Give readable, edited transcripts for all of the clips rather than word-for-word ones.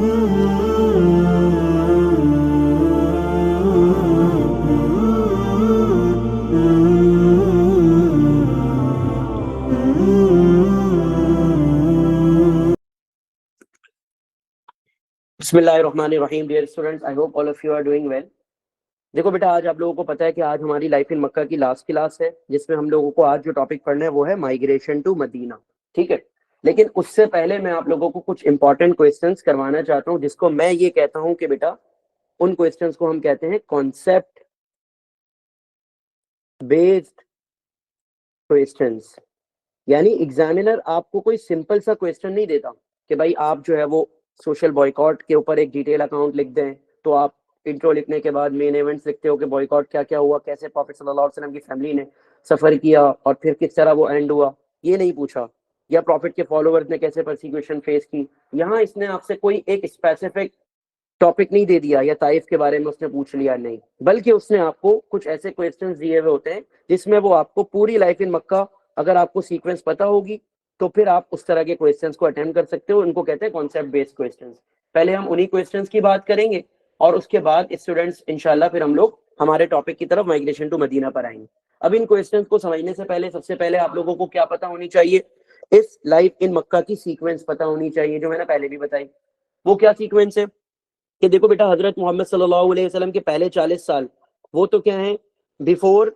Bismillahirrahmanirrahim. Dear students, I hope all of you are doing well. دیکھو بیٹا، آج آپ لوگوں کو پتا ہے کہ آج ہماری لائف ان مکہ کی لاسٹ کلاس ہے، جس میں ہم لوگوں کو آج جو ٹاپک پڑھنا ہے وہ ہے مائگریشن ٹو مدینہ. ٹھیک ہے، لیکن اس سے پہلے میں آپ لوگوں کو کچھ امپورٹنٹ کوسچنس کروانا چاہتا ہوں، جس کو میں یہ کہتا ہوں کہ بیٹا ان کوسچنس کو ہم کہتے ہیں کانسیپٹ بیسڈ کوسچنس. یعنی ایگزامینر آپ کو کوئی سمپل سا کوسچن نہیں دیتا کہ بھائی آپ جو ہے وہ سوشل بوائیکاٹ کے اوپر ایک ڈیٹیل اکاؤنٹ لکھ دیں، تو آپ انٹرو لکھنے کے بعد مین ایونٹس لکھتے ہو کہ بوائیکاٹ کیا کیا ہوا، کیسے پروفیٹ صلی اللہ علیہ وسلم کی فیملی نے سفر کیا اور پھر کس طرح وہ اینڈ ہوا. یہ نہیں پوچھا. یا پروفیٹ کے فالوورز نے کیسے پرسیکیوشن فیس کی. یہاں اس نے آپ سے کوئی ایک اسپیسیفک ٹاپک نہیں دے دیا یا طائف کے بارے میں اس نے پوچھ لیا، نہیں، بلکہ اس نے آپ کو کچھ ایسے کوسچنز دیے ہوئے ہوتے ہیں جس میں وہ آپ کو پوری لائف ان مکہ، اگر آپ کو سیکوینس پتا ہوگی تو پھر آپ اس طرح کے کوسچنس کو اٹیمپٹ کر سکتے ہو. ان کو کہتے ہیں کانسیپٹ بیسڈ کوسچنس. پہلے ہم انہی کوسچنس کی بات کریں گے اور اس کے بعد اسٹوڈنٹس انشاءاللہ پھر ہم لوگ ہمارے ٹاپک کی طرف مائگریشن ٹو مدینہ پر آئیں گے. اب ان کوسچنس کو سمجھنے سے پہلے سب سے پہلے آپ لوگوں کو کیا پتا ہونی چاہیے؟ اس لائف ان مکہ کی سیکوینس پتا ہونی چاہیے، جو میں نے پہلے بھی بتائی. وہ کیا سیکوینس ہے کہ دیکھو بیٹا، حضرت محمد صلی اللہ علیہ وسلم کے پہلے 40 سال وہ تو کیا ہیں؟ بیفور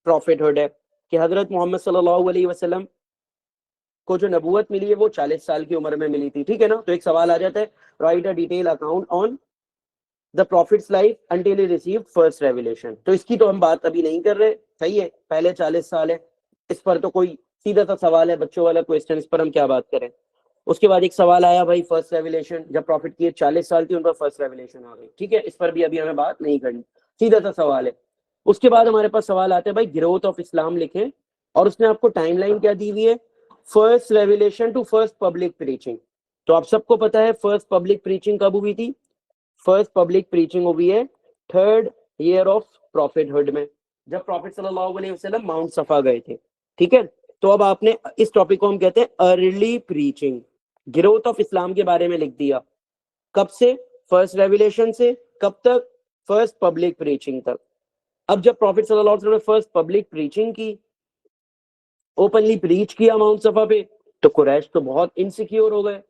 پروفیٹ ہوڈ ہے، کہ حضرت محمد صلی اللہ علیہ وسلم کو جو نبوت ملی ہے وہ 40 سال کی عمر میں ملی تھی. ٹھیک ہے نا؟ تو ایک سوال آ جاتا ہے، write a detail account on the prophet's life until he received first revelation. تو اس کی تو ہم بات ابھی نہیں کر رہے، صحیح ہے، پہلے 40 سال ہے، اس پر تو کوئی سیدھا سا سوال ہے بچوں والا کوسچن، اس پر ہم کیا بات کریں. اس کے بعد ایک سوال آیا بھائی فرسٹ ریویلیشن، جب پروفٹ کی 40 سال تھی ان پر فرسٹ ریویلیشن آ گئی. ٹھیک ہے، اس پر بھی ابھی ہمیں بات نہیں کرنی، سیدھا سا سوال ہے. اس کے بعد ہمارے پاس سوال آتا ہے بھائی گروتھ آف اسلام لکھیں، اور اس نے آپ کو ٹائم لائن کیا دی ہوئی ہے؟ First revelation to first public preaching. تو آپ سب کو پتا ہے فرسٹ پبلک پریچنگ کب ہوئی تھی؟ فرسٹ پبلک پریچنگ ہوئی ہے 3rd year of prophet hood میں، جب پروفیٹ صلی اللہ علیہ وسلم ماؤنٹ صفا گئے تھے. ٹھیک ہے، تو اب آپ نے اس ٹاپک کو ہم کہتے ہیں ارلی پریچنگ. گروتھ آف اسلام کے بارے میں لکھ دیا، کب سے؟ فرسٹ ریویلیشن سے کب تک؟ فرسٹ پبلک پریچنگ تک. اب جب پروفیٹ صلی اللہ علیہ وسلم نے فرسٹ پبلک پریچنگ کی، اوپنلی پریچ کیا ماؤنٹ صفا پہ، تو قریش تو بہت انسیکیور ہو گئے.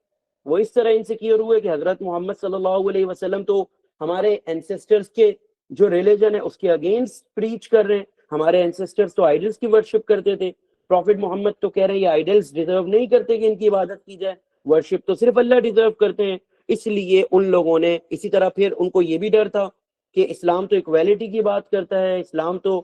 وہ اس طرح انسیکیور ہوئے کہ حضرت محمد صلی اللہ علیہ وسلم تو ہمارے اینسسٹرز کے جو ریلیجن ہے اس کے اگینسٹ پریچ کر رہے ہیں. ہمارے اینسسٹرز تو آئیڈلز کی ورشپ کرتے تھے، پروفیٹ محمد تو کہہ رہے ہیں یہ آئیڈلز ڈیزرو نہیں کرتے کہ ان کی عبادت کی جائے، ورشپ تو صرف اللہ ڈیزرو کرتے ہیں. اس لیے ان لوگوں نے اسی طرح، پھر ان کو یہ بھی ڈر تھا کہ اسلام تو ایکویلٹی کی بات کرتا ہے، اسلام تو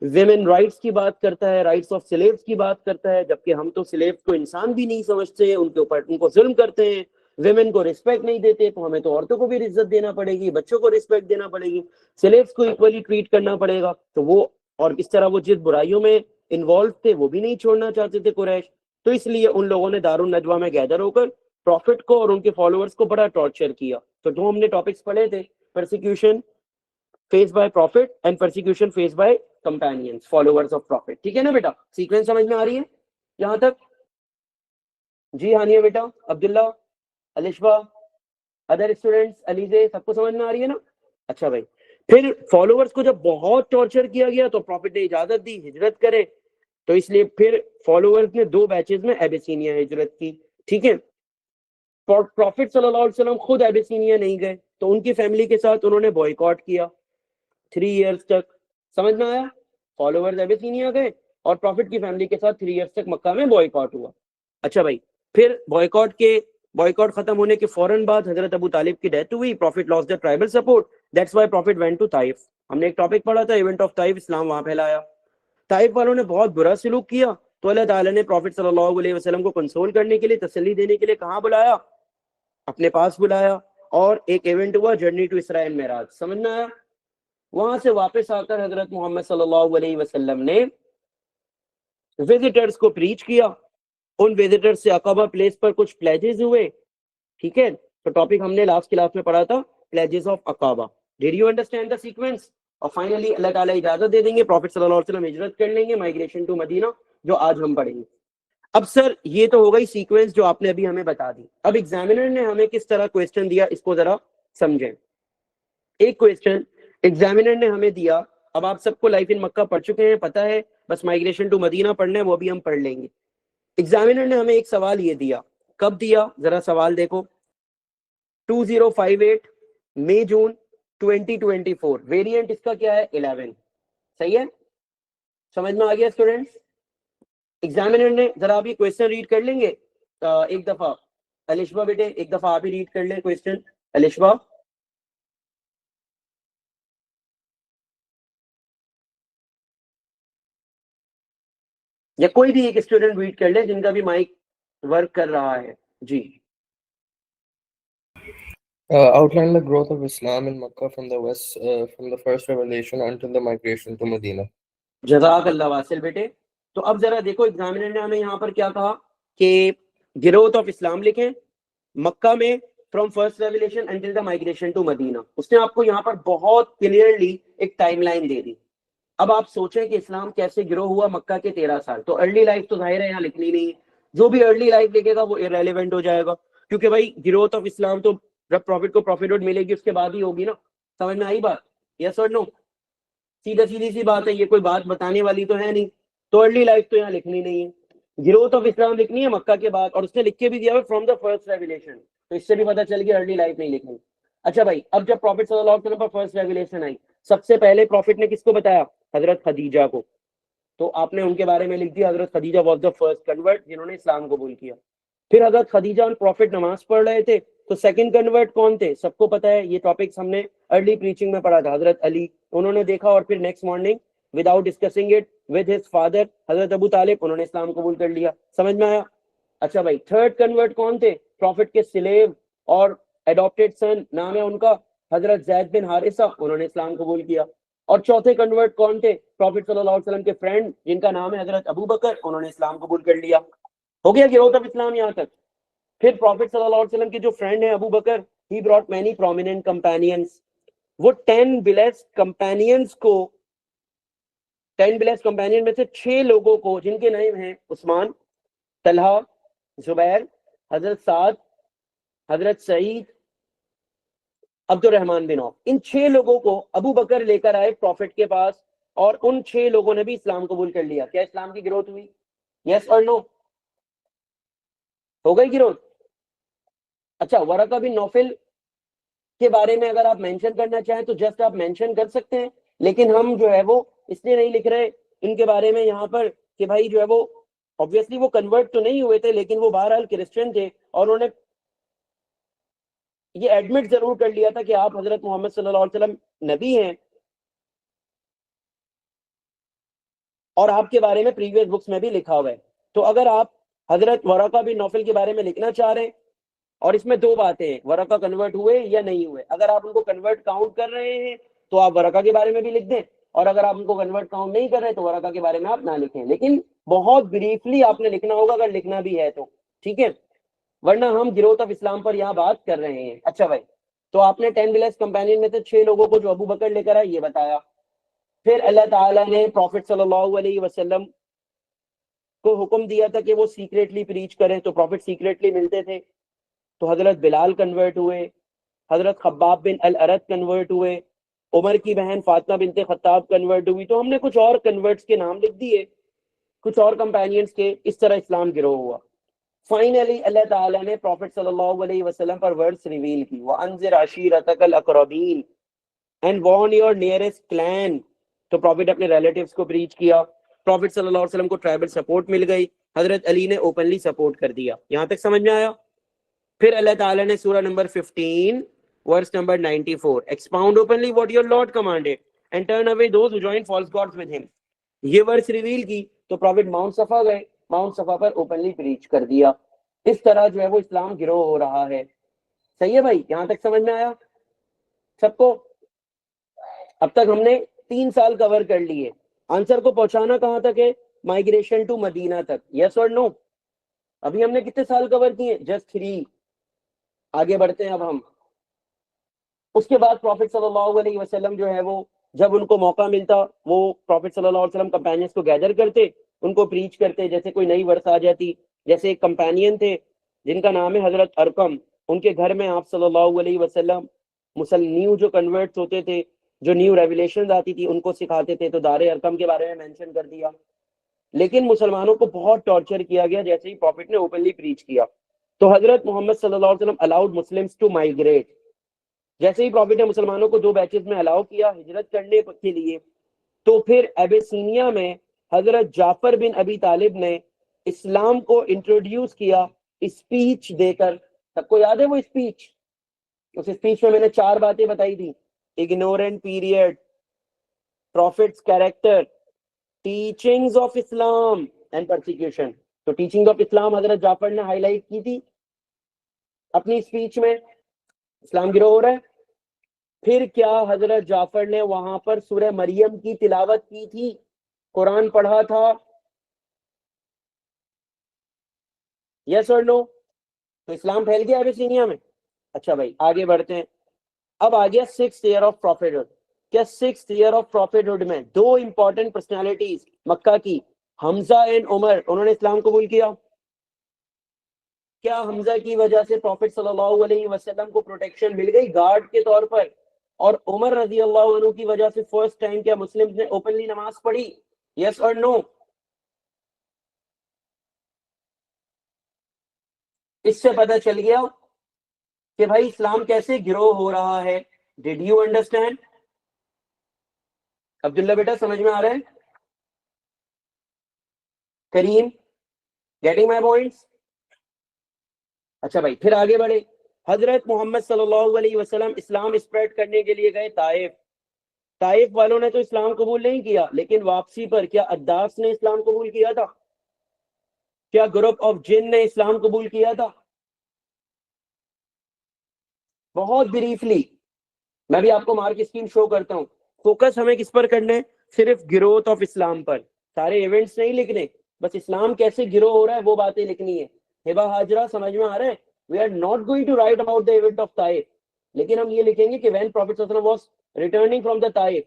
ویمن رائٹس کی بات کرتا ہے، رائٹس آف سلیوز کی بات کرتا ہے، جبکہ ہم تو سلیوز کو انسان بھی نہیں سمجھتے، ان کے اوپر ان کو ظلم کرتے ہیں، ویمن کو رسپیکٹ نہیں دیتے، تو ہمیں تو عورتوں کو بھی عزت دینا پڑے گی، بچوں کو رسپیکٹ دینا پڑے گی، سلیوز کو ایکولی ٹریٹ کرنا پڑے گا. تو وہ اور اس طرح وہ جس برائیوں میں انوالو تھے وہ بھی نہیں چھوڑنا چاہتے تھے قریش. تو اس لیے ان لوگوں نے دارالندوا میں گیدر ہو کر پروفٹ کو اور ان کے فالوورز کو بڑا ٹارچر کیا. تو جو ہم نے ٹاپکس پڑھے تھے، persecution faced by prophet and persecution faced by companions, followers of prophet. ٹھیک ہے نا بیٹا؟ سیکوینس سمجھ میں آ رہی ہے یہاں تک؟ جی ہانیہ بیٹا، عبداللہ، الشبا، ادر اسٹوڈنٹس، علیزے، سب کو سمجھ میں آ رہی ہے نا؟ اچھا بھائی، پھر فالوورز کو جب بہت ٹارچر کیا گیا تو پروفٹ نے اجازت دی ہجرت کرے، تو اس لیے پھر فالوورز نے 2 بیچز میں ایبیسینیا ہجرت کی. ٹھیک ہے، پروفٹ صلی اللہ علیہ وسلم خود ایبیسینیا نہیں گئے، تو ان کی فیملی کے ساتھ انہوں نے بوائیکاٹ کیا 3 ایئرز تک. سمجھ میں آیا؟ فالوورز ایبیسینیا گئے اور پروفٹ کی فیملی کے ساتھ 3 ایئرز تک مکہ میں بوائیکاٹ ہوا. اچھا بھائی، پھر بوائیکاٹ ختم ہونے کے فوراً بعد حضرت ابو طالب کی ڈیتھ ہوئی، prophet lost the tribal support, that's why prophet went to Taif. ہم نے ایک ٹاپک پڑھا تھا ایونٹ آف طائف، اسلام وہاں پھیلایا. طائف والوں نے بہت برا سلوک کیا، تو اللہ تعالیٰ نے پروفٹ صلی اللہ علیہ وسلم کو کنسول کرنے کے لیے، تسلی دینے کے لیے کہاں بلایا؟ اپنے پاس بلایا، اور ایک ایونٹ ہوا جرنی ٹو اسراء اینڈ معراج. سمجھنا آیا؟ وہاں سے واپس آ کر حضرت محمد صلی اللہ علیہ وسلم نے وزٹرز کو پریچ کیا، ان وزٹرز سے عقبہ پلیس پر کچھ پلیجز ہوئے. ٹھیک ہے، تو ٹاپک ہم نے لاسٹ کلاس میں پڑھا تھا pledges of Aqaba. Dead you understand the sequence? اور فائنلی اللہ تعالیٰ اجازت دے دیں گے، پروفٹ صلی اللہ علیہ وسلم ہجرت کر لیں گے، مائگریشن ٹو مدینہ، جو آج ہم پڑھیں گے. اب سر یہ تو ہو گئی سیکوینس جو آپ نے ابھی ہمیں بتا دی. اب ایگزامینر نے ہمیں کس طرح کویسچن دیا اس کو ذرا سمجھیں. ایک کویسچن ایگزامینر نے ہمیں دیا, اب آپ سب کو لائف ان مکہ پڑھ چکے ہیں, پتا ہے, بس مائگریشن ٹو مدینہ پڑھنا ہے, وہ بھی ہم پڑھ لیں گے. ایگزامینر نے ہمیں ایک سوال یہ دیا, کب دیا ذرا سوال دیکھو, 2058 مئی جون 2024, ویریئنٹ اس کا کیا ہے 11. صحیح ہے, سمجھ میں آ گیا اسٹوڈینٹس؟ ایگزامینر نے ذرا آپ یہ کویسچن ریڈ کر لیں گے ایک دفعہ. الشبا بیٹے ایک دفعہ آپ ہی ریڈ کر لیں کویسچن. الشبا یا کوئی بھی ایک اسٹوڈنٹ ریڈ کر لیں جن کا بھی مائک ورک کر رہا ہے. جی. Outline the growth of Islam in Makkah from the west, from the first revelation until the migration to Medina. جزاک اللہ واصل بیٹے. تو اب ذرا دیکھو ایگزامینر نے ہمیں یہاں پر کیا کہا کہ گروتھ آف اسلام لکھیں مکہ میں from first revelation until the migration to Medina. اس نے آپ کو یہاں پر بہت کلیئرلی ایک ٹائم لائن دے دی. اب آپ سوچیں کہ اسلام کیسے گرو ہوا مکہ کے 13 سال. تو ارلی لائف تو ظاہر ہے یہاں لکھنی نہیں ہے, جو بھی ارلی لائف لکھے گا وہ irrelevant ہو جائے گا, کیونکہ بھائی گروتھ آف اسلام تو جب پروفٹ کو پروفٹ ملے گی اس کے بعد ہی ہوگی نا. سمجھ میں آئی بات؟ یس اور نو؟ سیدھا سیدھی سی بات ہے, یہ کوئی بات بتانے والی تو ہے نہیں. تو ارلی لائف تو یہاں لکھنی نہیں ہے, گروتھ آف اسلام لکھنی ہے مکہ کے بعد, اور اس نے لکھ کے بھی دیا ہے فرام دا فرسٹ ریویلیشن. تو اس سے بھی پتا چل گیا ارلی لائف نہیں لکھنی. اچھا بھائی, اب جب پروفٹ صلی اللہ علیہ وسلم پر فرسٹ ریویلیشن آئی, سب سے پہلے پروفٹ نے کس کو بتایا؟ حضرت خدیجہ کو. تو آپ نے ان کے بارے میں لکھ دیا حضرت Khadija was the first convert جنہوں نے اسلام قبول کیا. پھر حضرت خدیجہ اور پروفٹ نماز پڑھ رہے تھے, تو سیکنڈ کنورٹ کون تھے سب کو پتا ہے, یہ ٹاپکس ہم نے ارلی پریچنگ میں پڑھا تھا, حضرت علی. انہوں نے دیکھا اور پھر next morning without discussing it with his father حضرت ابو طالب, انہوں نے اسلام قبول کر لیا. سمجھ میں آیا؟ اچھا بھائی, تھرڈ کنورٹ کون تھے؟ پروفٹ کے سلیو اور اڈاپٹیڈ سن, نام ہے ان کا حضرت زید بن حارثہ, انہوں نے اسلام قبول کیا. اور چوتھے کنورٹ کون تھے؟ پروفٹ صلی اللہ علیہ وسلم کے فرینڈ جن کا نام ہے حضرت ابو بکر, انہوں نے اسلام قبول کر لیا. ہو گیا گروتھ آف اسلام یہاں تک. پھر پروفٹ صلی اللہ علیہ وسلم کے جو فرینڈ ہیں Abu Bakr, he brought many prominent companions. وہ 10 بلیسڈ کمپینینز کو, 10 بلیسڈ کمپینین میں سے 6 لوگوں کو جن کے نام ہیں عثمان, طلحہ, زبیر, حضرت سعد, حضرت سعید, عبد الرحمن بن عوف, ان 6 لوگوں کو ابو بکر لے کر آئے پروفٹ کے پاس, اور ان 6 لوگوں نے بھی اسلام قبول کر لیا. کیا اسلام کی گروتھ ہوئی؟ یس اور نو؟ ہو گئی گروتھ. اچھا, ورقہ بن نوفل کے بارے میں اگر آپ مینشن کرنا چاہیں تو جسٹ آپ مینشن کر سکتے ہیں, لیکن ہم جو ہے وہ اس لیے نہیں لکھ رہے ان کے بارے میں یہاں پر کہ بھائی جو ہے وہ obviously وہ کنورٹ تو نہیں ہوئے تھے, لیکن وہ بہرحال کرسچن تھے, اور انہوں نے یہ ایڈمٹ ضرور کر لیا تھا کہ آپ حضرت محمد صلی اللہ علیہ وسلم نبی ہیں, اور آپ کے بارے میں پریویس بکس میں بھی لکھا ہوا ہے. تو اگر آپ حضرت ورقہ بن نوفل کے بارے میں لکھنا چاہ رہے ہیں, اور اس میں 2 باتیں ہیں, ورقہ کنورٹ ہوئے یا نہیں ہوئے. اگر آپ ان کو کنورٹ کاؤنٹ کر رہے ہیں تو آپ ورقہ کے بارے میں بھی لکھ دیں, اور اگر آپ ان کو کنورٹ کاؤنٹ نہیں کر رہے تو ورقہ کے بارے میں آپ نہ لکھیں, لیکن بہت بریفلی آپ نے لکھنا ہوگا اگر لکھنا بھی ہے تو, ٹھیک ہے, ورنہ ہم گروتھ آف اسلام پر یہاں بات کر رہے ہیں. اچھا بھائی, تو آپ نے 10 بلیسڈ کمپینین میں سے 6 لوگوں کو جو ابو بکر لے کر آئے یہ بتایا. پھر اللہ تعالیٰ نے پروفٹ صلی اللہ علیہ وسلم کو حکم دیا تھا کہ وہ سیکریٹلی پریچ کریں, تو پروفٹ سیکریٹلی ملتے تھے. تو حضرت بلال کنورٹ ہوئے, حضرت خباب بن الارت کنورٹ ہوئے, عمر کی بہن فاطمہ بنت خطاب کنورٹ ہوئی. تو ہم نے کچھ اور کنورٹس کے نام لکھ دیے, کچھ اور کمپینینز کے. اس طرح اسلام گرو ہوا. فائنلی اللہ تعالیٰ نے پروفٹ صلی اللہ علیہ وسلم پر ورڈز ریویل کی, وَأَنذِرْ عَشِيرَتَكَ الْأَقْرَبِينَ and warn your nearest clan. تو پروفٹ اپنے ریلیٹیوز کو پریچ کیا. پروفٹ صلی اللہ علیہ وسلم کو ٹرائبل سپورٹ مل گئی, حضرت علی نے اوپنلی سپورٹ کر دیا. یہاں تک سمجھ میں آیا؟ پھر اللہ تعالیٰ نے سورہ number 15 verse number 94 expound openly what your Lord commanded and turn away those who join false gods with him, یہ ورس ریویل کی. تو پروفٹ ماؤنٹ صفا گئے, ماؤنٹ صفا پر اوپنلی پریچ کر دیا. اس طرح جو ہے وہ اسلام گرو ہو رہا ہے. صحیح ہے بھائی, یہاں تک سمجھ میں آیا سب کو؟ اب تک ہم نے 3 سال کور کر لیے. آنسر کو پہنچانا کہاں تک ہے؟ مائگریشن ٹو مدینہ تک. یس اور نو؟ ابھی ہم نے کتنے سال کور کیے؟ جسٹ 3. آگے بڑھتے ہیں اب ہم. اس کے بعد پروفٹ صلی اللہ علیہ وسلم جو ہے وہ جب ان کو موقع ملتا وہ پروفٹ صلی اللہ علیہ وسلم کمپینینز کو گیدر کرتے, ان کو پریچ کرتے. جیسے کوئی نئی ورس آ جاتی جیسے ایک کمپینین تھے جن کا نام ہے حضرت ارقم، ان کے گھر میں آپ صلی اللہ علیہ وسلم نیو جو کنورٹس ہوتے تھے، جو نیو ریولیشنز آتی تھی ان کو سکھاتے تھے، تو دار ارقم کے بارے میں مینشن کر دیا. لیکن مسلمانوں کو بہت ٹارچر کیا گیا جیسے ہی پروفٹ نے اوپنلی پریچ کیا. تو حضرت محمد صلی اللہ علیہ وسلم الاؤڈ مسلمس ٹو مائگریٹ. جیسے ہی پروفٹ نے مسلمانوں کو 2 بیچز میں الاؤ کیا ہجرت کرنے کے لیے، تو پھر ایبیسینیا میں حضرت جعفر بن ابی طالب نے اسلام کو انٹروڈیوس کیا اسپیچ دے کر. سب کو یاد ہے وہ اسپیچ؟ اس اسپیچ میں نے 4 باتیں بتائی تھی: ignorant period, prophet's character, teachings of Islam and persecution. تو ٹیچنگ آف اسلام حضرت جعفر نے ہائی لائٹ کی تھی اپنی اسپیچ میں، اسلام گرو ہو رہا ہے. پھر کیا حضرت جعفر نے وہاں پر سورہ مریم کی تلاوت کی تھی، قرآن پڑھا تھا؟ یس اور نو؟ تو اسلام پھیل گیا ابیسینیا میں. اچھا بھائی آگے بڑھتے ہیں. اب آ گیا 6th ایئر آف پروفیٹہڈ. کیا 6th ایئر آف پروفیٹہڈ میں 2 امپورٹنٹ پرسنالٹیز مکہ کی، حمزہ اینڈ عمر، انہوں نے اسلام قبول کیا؟ کیا حمزہ کی وجہ سے پروفٹ صلی اللہ علیہ وسلم کو پروٹیکشن مل گئی گارڈ کے طور پر؟ اور عمر رضی اللہ عنہ کی وجہ سے فرسٹ ٹائم کیا مسلم نے اوپنلی نماز پڑھی؟ یس اور نو؟ اس سے پتہ چل گیا کہ بھائی اسلام کیسے گرو ہو رہا ہے. Did you understand? عبداللہ بیٹا سمجھ میں آ رہا ہے؟ Karim getting my points? اچھا بھائی پھر آگے بڑھے. حضرت محمد صلی اللہ علیہ وسلم اسلام اسپریڈ کرنے کے لیے گئے طائف. طائف والوں نے تو اسلام قبول نہیں کیا، لیکن واپسی پر کیا عداس نے اسلام قبول کیا تھا؟ کیا گروپ آف جن نے اسلام قبول کیا تھا؟ بہت بریفلی میں بھی آپ کو مارک اسکیم شو کرتا ہوں. فوکس ہمیں کس پر کرنا ہے؟ صرف گروتھ آف اسلام پر. سارے ایونٹس نہیں لکھنے، بس اسلام کیسے گرو ہو رہا ہے وہ باتیں لکھنی ہے. ہبا حاجرہ سمجھ میں آ رہا ہے؟ We are not going to write about the event of Taif, لیکن ہم یہ لکھیں گے کہ وین پروفیٹ صلی اللہ علیہ وسلم was returning from the Taif,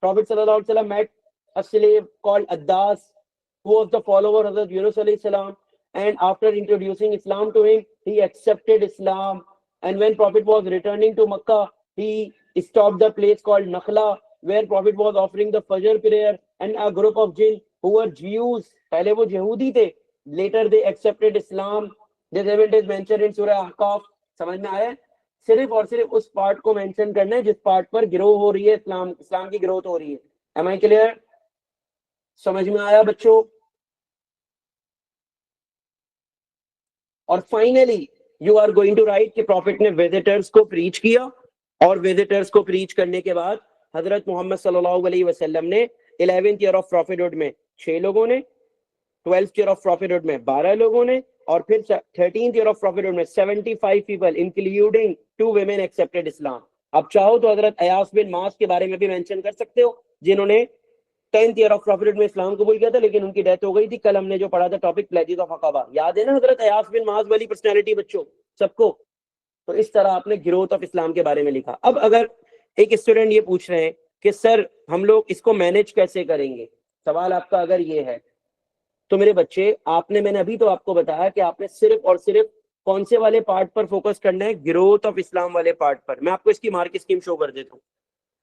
prophet صلی اللہ علیہ وسلم met a slave called Addas who was the follower of Hazrat Yunus alayhi salam, and after introducing Islam to him he accepted Islam. And when Prophet was returning to Makkah, he stopped the place called Nakhla where Prophet was offering the Fajr prayer, and a group of jinn who were Jews, پہلے وہ یہودی تھے, later they accepted Islam. This event is mentioned in Surah Ahqaf. سمجھ میں آیا؟ صرف اور صرف اس پارٹ کو مینشن کرنا ہے جس پارٹ پر گرو ہو رہی ہے اسلام کی گروتھ ہو رہی ہے. Am I clear? سمجھ میں آیا بچوں؟ اور finally you are going to write کہ پروفٹ نے وزٹرز کو پریچ کیا, اور وزٹرز کو پریچ کرنے کے بعد حضرت محمد صلی اللہ علیہ وسلم نے 11th ایئر آف پروفٹہڈ میں 6 لوگوں نے, 12th ایئر آف پروفٹہڈ میں 12 لوگوں نے, اور پھر 13th ایئر آف پروفٹہڈ میں 75 پیپل انکلوڈنگ 2 women accepted اسلام. اب چاہو تو حضرت ایاس بن ماس کے بارے میں بھی مینشن کر سکتے ہو جنہوں نے 10th ایئر آف پروفٹہڈ میں اسلام قبول کیا تھا لیکن ان کی ڈیتھ ہو گئی تھی. کل ہم نے جو پڑھا تھا ٹاپک پلیجز آف عقبہ, یاد ہے نا حضرت ایاس بن ماس والی پرسنالٹی بچوں سب کو؟ تو اس طرح آپ نے گروتھ آف اسلام کے بارے میں لکھا. اب اگر ایک اسٹوڈنٹ یہ پوچھ رہے ہیں کہ سر ہم لوگ اس کو مینج کیسے کریں گے, سوال آپ کا اگر یہ ہے تو میرے بچے میں نے ابھی تو آپ کو بتایا کہ آپ نے صرف اور صرف کون سے والے پارٹ پر فوکس کرنا ہے؟ گروتھ آف اسلام والے پارٹ پر. میں آپ کو اس کی مارک اسکیم شو کر دیتا ہوں.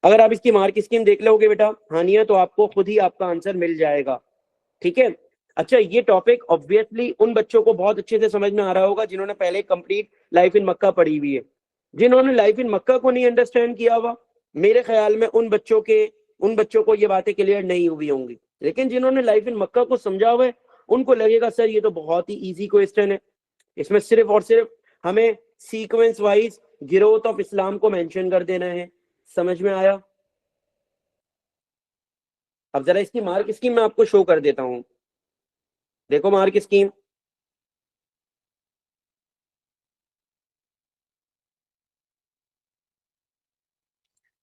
اگر آپ اس کی مارک اسکیم دیکھ لو گے بیٹا ہانیہ, تو آپ کو خود ہی آپ کا آنسر مل جائے گا. ٹھیک ہے؟ اچھا یہ ٹاپک obviously ان بچوں کو بہت اچھے سے سمجھ میں آ رہا ہوگا جنہوں نے پہلے کمپلیٹ لائف ان مکہ پڑھی ہوئی ہے. جنہوں نے لائف ان مکہ کو نہیں انڈرسٹینڈ کیا ہوا, میرے خیال میں ان بچوں کو یہ باتیں کلیئر نہیں ہوئی ہوں گی. لیکن جنہوں نے لائف ان مکہ کو سمجھا ہوا ہے ان کو لگے گا سر یہ تو بہت ہی ایزی کوسچن ہے, اس میں صرف اور صرف ہمیں سیکوینس وائز گروتھ آف اسلام کو مینشن کر دینا ہے. سمجھ میں آیا؟ اب ذرا اس کی مارک اسکیم میں آپ کو شو کر دیتا ہوں. دیکھو مارک اسکیم,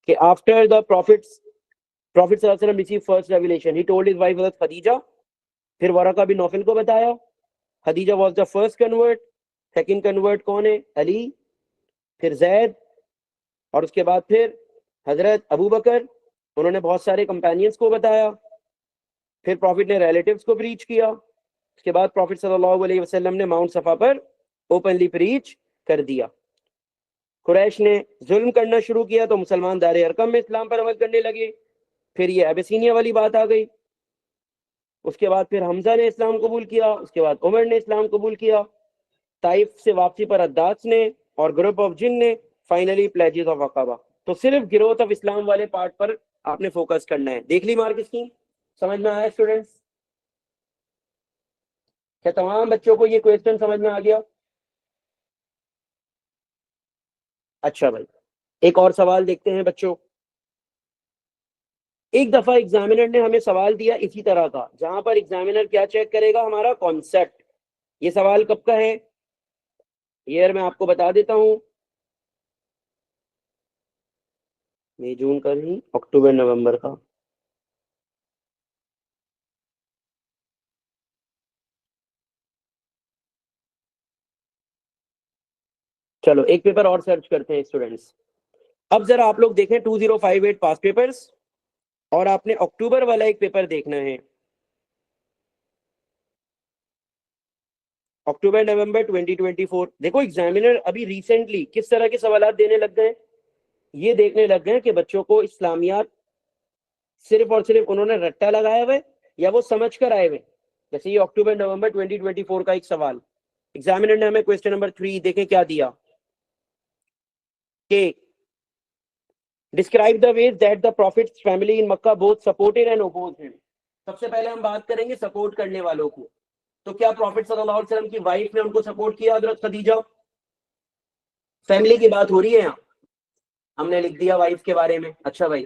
کہ after the Prophet صلی اللہ علیہ وسلم received first revelation, he told his wife Hazrat Khadija, پھر ورقہ بن نوفل کو بتایا. Khadija was the first convert, second convert کون ہے؟ علی, پھر زید, اور اس کے بعد پھر حضرت ابو بکر, انہوں نے بہت سارے کمپینینز کو بتایا. پھر پروفٹ نے ریلیٹیوز کو پریچ کیا. اس کے بعد پروفٹ صلی اللہ علیہ وسلم نے ماؤنٹ صفا پر اوپنلی پریچ کر دیا. قریش نے ظلم کرنا شروع کیا تو مسلمان دار ارقم میں اسلام پر عمل کرنے لگے. پھر یہ ابیسینیا والی بات آ گئی. اس کے بعد پھر حمزہ نے اسلام قبول کیا, اس کے بعد عمر نے اسلام قبول کیا. طائف سے واپسی پر عداس نے اور گروپ آف جن نے فائنلی پلیجز آف عقبہ. تو صرف گروتھ آف اسلام والے پارٹ پر آپ نے فوکس کرنا ہے. دیکھ لی مارک اسکیم, سمجھ میں آیا اسٹوڈنٹس؟ کیا تمام بچوں کو یہ کوئسچن سمجھ میں آ گیا؟ اچھا بھائی, ایک اور سوال دیکھتے ہیں بچوں. ایک دفعہ ایگزامینر نے ہمیں سوال دیا اسی طرح کا, جہاں پر ایگزامینر کیا چیک کرے گا؟ ہمارا کانسیپٹ. یہ سوال کب کا ہے؟ ایئر میں آپ کو بتا دیتا ہوں, مئی جون کا نہیں, اکتوبر نومبر کا. چلو ایک پیپر اور سرچ کرتے ہیں اسٹوڈنٹس. اب ذرا آپ لوگ دیکھیں 2058 پاس پیپرز, اور آپ نے اکتوبر والا ایک پیپر دیکھنا ہے. اکتوبر نومبر 2024. دیکھو ایگزامینر ابھی ریسنٹلی کس طرح کے سوالات دینے لگ گئے, یہ دیکھنے لگ گئے کہ بچوں کو اسلامیات صرف اور صرف انہوں نے رٹا لگایا ہوئے یا وہ سمجھ کر آئے ہوئے. جیسے یہ اکتوبر نومبر 2024 کا ایک سوال, ایگزامینر نے ہمیں کوسچن نمبر 3 دیکھیں کیا دیا کہ describe the ways that the prophet's family in Makkah both supported and opposed him. سب سے پہلے ہم بات کریں گے سپورٹ کرنے والوں کو. تو کیا پروفٹ صلی اللہ علیہ وسلم کی وائف نے ان کو سپورٹ کیا؟ حضرت خدیجہ. فیملی کی بات ہو رہی ہے یہاں, ہم نے لکھ دیا وائف کے بارے میں. اچھا بھائی,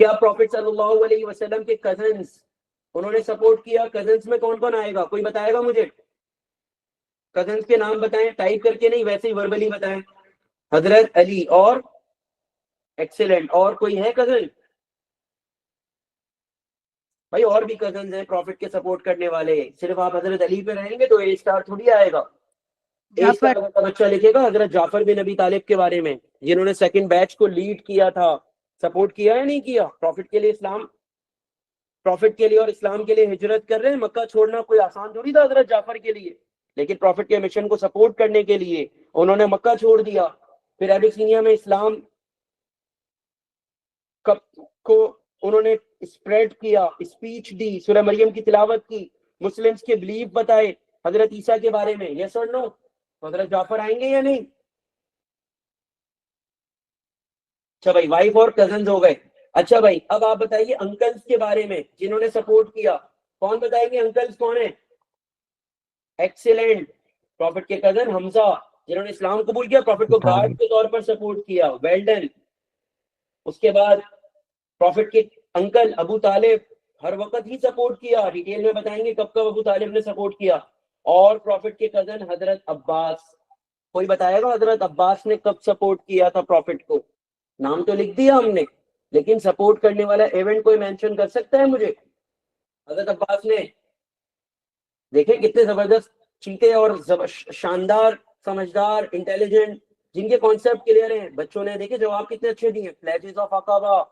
کیا پروفٹ صلی اللہ علیہ وسلم کے کزنز انہوں نے سپورٹ کیا؟ کزنز میں کون کون آئے گا, کوئی بتائے گا مجھے؟ کزنز کے نام بتائیں, ٹائپ کر کے نہیں, ویسے ہی وربلی بتائیں. حضرت علی, اور ایکسیلنٹ, اور کوئی ہے کزن؟ بھائی اور بھی کزنز ہیں پروفٹ کے سپورٹ کرنے والے, صرف آپ حضرت علی پہ رہیں گے تو اے اسٹار تھوڑی آئے گا. اے اسٹار کا بچہ لکھے گا حضرت جعفر بن ابی طالب کے بارے میں, جنہوں نے سیکنڈ بیچ کو لیڈ کیا تھا. سپورٹ کیا یا نہیں کیا؟ پروفٹ کے لیے اسلام, پروفٹ کے لیے اور اسلام کے لیے ہجرت کر رہے ہیں. مکہ چھوڑنا کوئی آسان تھوڑی تھا حضرت جعفر کے لیے, لیکن پروفٹ کے مشن کو سپورٹ کرنے کے لیے انہوں نے مکہ چھوڑ دیا. پھر ابیسینیا میں اسلام کو انہوں نے اسپریڈ کیا, اسپیچ دی, سورہ مریم کی تلاوت کی, مسلمز کے بلیف بتائے حضرت عیسیٰ کے بارے میں. یس اور نو؟ حضرت جعفر آئیں گے یا نہیں؟ اچھا بھائی, وائف اور کزنز ہو گئے. اچھا بھائی, اب آپ بتائیے انکلز کے بارے میں جنہوں نے سپورٹ کیا. کون بتائیں گے انکلز کون ہیں؟ ایکسیلنٹ, پروفٹ کے کزن حمزہ, جنہوں نے اسلام قبول کیا, پروفٹ کو گارڈ کے طور پر سپورٹ کیا. Well done. اس کے بعد پروفٹ کے انکل ابو طالب ہر وقت ہی سپورٹ کیا, ڈیٹیل میں بتائیں گے کب کب ابو طالب نے سپورٹ کیا. اور پروفٹ کے کزن حضرت عباس, کوئی بتائے گا حضرت عباس نے کب سپورٹ کیا تھا پروفٹ کو؟ نام تو لکھ دیا ہم نے, لیکن سپورٹ کرنے والا ایونٹ کوئی مینشن کر سکتا ہے مجھے؟ حضرت عباس نے. دیکھیں کتنے زبردست چیتے اور شاندار, سمجھدار, انٹیلیجنٹ, جن کے کانسیپٹ کلیئر ہیں. بچوں نے دیکھے جواب کتنے اچھے دیے, pledges of Aqabah.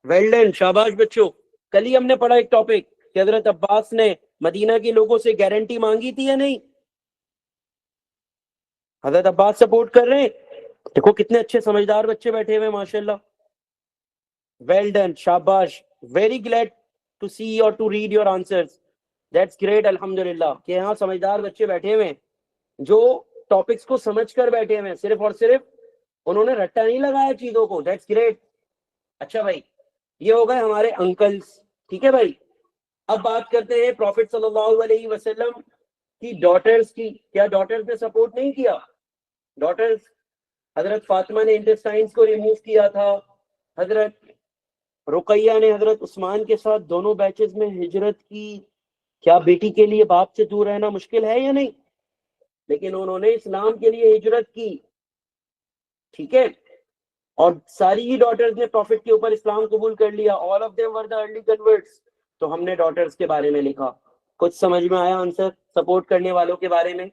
Well done, شاباش بچوں. کل ہی ہم نے پڑھا ایک ٹاپک کہ حضرت عباس نے مدینہ کے لوگوں سے گارنٹی مانگی تھی یا نہیں. حضرت عباس سپورٹ کر رہے ہیں. دیکھو کتنے اچھے سمجھدار بچے بیٹھے ہوئے ماشاءاللہ. ویل ڈن, شاباش. ویری گلیڈ ٹو سی اور to read your answers. That's great, الحمدللہ کہ یہاں سمجھدار بچے بیٹھے ہوئے ہیں جو ٹاپکس کو سمجھ کر بیٹھے ہوئے ہیں, صرف اور صرف انہوں نے رٹا نہیں لگایا چیزوں کو. That's great. اچھا بھائی, یہ ہو گئے ہمارے انکلز. ٹھیک ہے بھائی, اب بات کرتے ہیں پروفٹ صلی اللہ علیہ وسلم کی ڈاٹرز کی. کیا ڈاٹرز نے سپورٹ نہیں کیا؟ ڈاٹرز, حضرت فاطمہ نے انٹسٹائنز کو ریموو کیا تھا. حضرت رقیہ نے حضرت عثمان کے ساتھ دونوں بیچز میں ہجرت کی. کیا بیٹی کے لیے باپ سے دور رہنا مشکل ہے یا نہیں؟ لیکن انہوں نے اسلام کے لیے ہجرت کی. ٹھیک ہے, اور ساری ہی ڈاٹرز نے پروفٹ کے اوپر اسلام قبول کر لیا. all of them were the early converts. تو ہم نے ڈاٹرز کے بارے میں لکھا. کچھ سمجھ میں آیا آنسر سپورٹ کرنے والوں کے بارے میں؟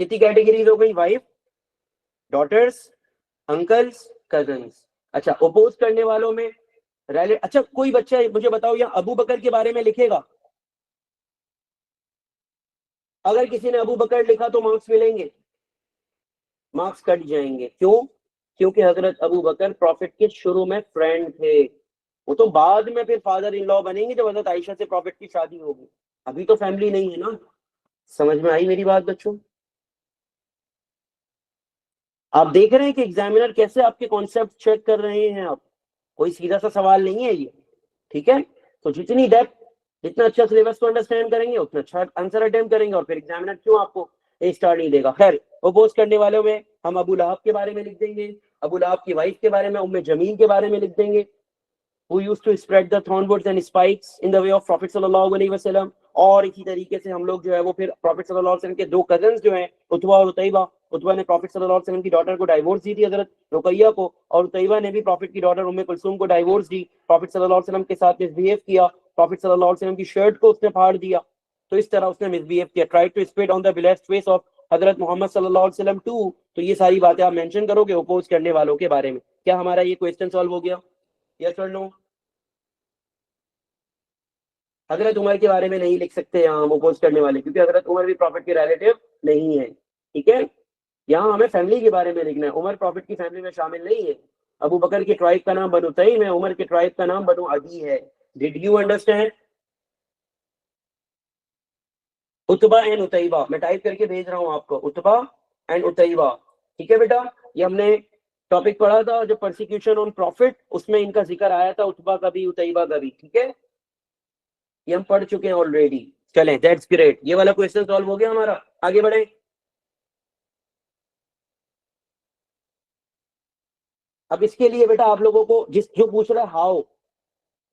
کتنی کیٹیگریز ہو گئی؟ Wife, daughters, uncles, cousins. اچھا, اوپوز کرنے والوں میں اچھا کوئی بچہ مجھے بتاؤ یہاں ابو بکر کے بارے میں لکھے گا؟ اگر کسی نے ابو بکر لکھا تو مارکس ملیں گے؟ مارکس کٹ جائیں گے. کیوں؟ کیونکہ حضرت ابو بکر پروفٹ کے شروع میں فرینڈ تھے. وہ تو بعد میں پھر فادر ان لا بنیں گے جب حضرت عائشہ سے پروفٹ کی شادی ہوگی. ابھی تو فیملی نہیں ہے نا. سمجھ میں آئی میری بات بچوں؟ آپ دیکھ رہے ہیں کہ ایگزامینر کیسے آپ کے کانسیپٹ چیک کر رہے ہیں. آپ کوئی سیدھا سا سوال نہیں ہے یہ. ٹھیک ہے. تو جتنی ڈیپتھ، جتنا اچھا سلیبس کو انڈرسٹینڈ کریں گے اتنا اچھا آنسر اٹیمپٹ کریں گے. اور پھر ایگزامینر کیوں آپ کو اے اسٹار نہیں دے گا. خیر اوپوز کرنے والوں میں ہم ابو لہب کے بارے میں لکھ دیں گے، ابو لہب کی وائف کے بارے میں ام جمیل کے بارے میں لکھ دیں گے. who used to spread the thornwoods and spikes in the way of Prophet sallallahu alaihi wasallam. اور اسی طریقے سے ہم لوگ جو ہے وہ پھر پروفٹ صلی اللہ علیہ وسلم کے دو کزنز جو ہیں عتبہ اور عتیبہ. عتبہ نے پروفٹ صلی اللہ علیہ وسلم کی ڈاٹر کو ڈائیورس دی تھی حضرت رقیہ کو، اور عتیبہ نے بھی پروفٹ کی ڈاٹر ام کلثوم کو ڈائیورس دی. پروفٹ صلی اللہ علیہ وسلم کے ساتھ مس بہیو کیا، پروفٹ صلی اللہ علیہ وسلم کی شرٹ کو اس نے پھاڑ دیا. تو اس طرح اس نے مس بہیو کیا. Try to spit on the blessed face of Hazrat Muhammad صلی اللہ علیہ وسلم ٹو. تو یہ ساری باتیں آپ مینشن کرو گے اوپوز کرنے والوں کے بارے میں. کیا ہمارا یہ کویسچن سالو ہو گیا؟ یس اور نو؟ حضرت عمر کے بارے میں نہیں لکھ سکتے یہاں ہم اوپوز کرنے والے، کیونکہ حضرت عمر بھی پروفٹ کے ریلیٹو نہیں ہے. ٹھیک ہے. یہاں ہمیں فیملی کے بارے میں لکھنا ہے. عمر پروفٹ کی فیملی میں شامل نہیں ہے. ابو بکر کی ٹرائب کا نام بنو تیم ہے، عمر کی ٹرائب کا نام بنو عدی ہے. Did you understand? Utba and Utaybah میں ٹائپ کر کے بھیج رہا ہوں آپ کو. اتبا اینڈ اتیبہ. ٹھیک ہے بیٹا. یہ ہم نے ٹاپک پڑھا تھا جو پرسیکیوشن آن پروفٹ، اس میں ان کا ذکر آیا تھا، اتبا کا بھی اتیبہ کا بھی. ٹھیک ہے. یہ ہم پڑھ چکے ہیں آلریڈی. چلیں دیٹس گریٹ. یہ والا کویسچن سالو ہو گیا ہمارا. آگے بڑھیں. اب اس کے لیے بیٹا آپ لوگوں کو جو پوچھ رہا ہے ہاؤ،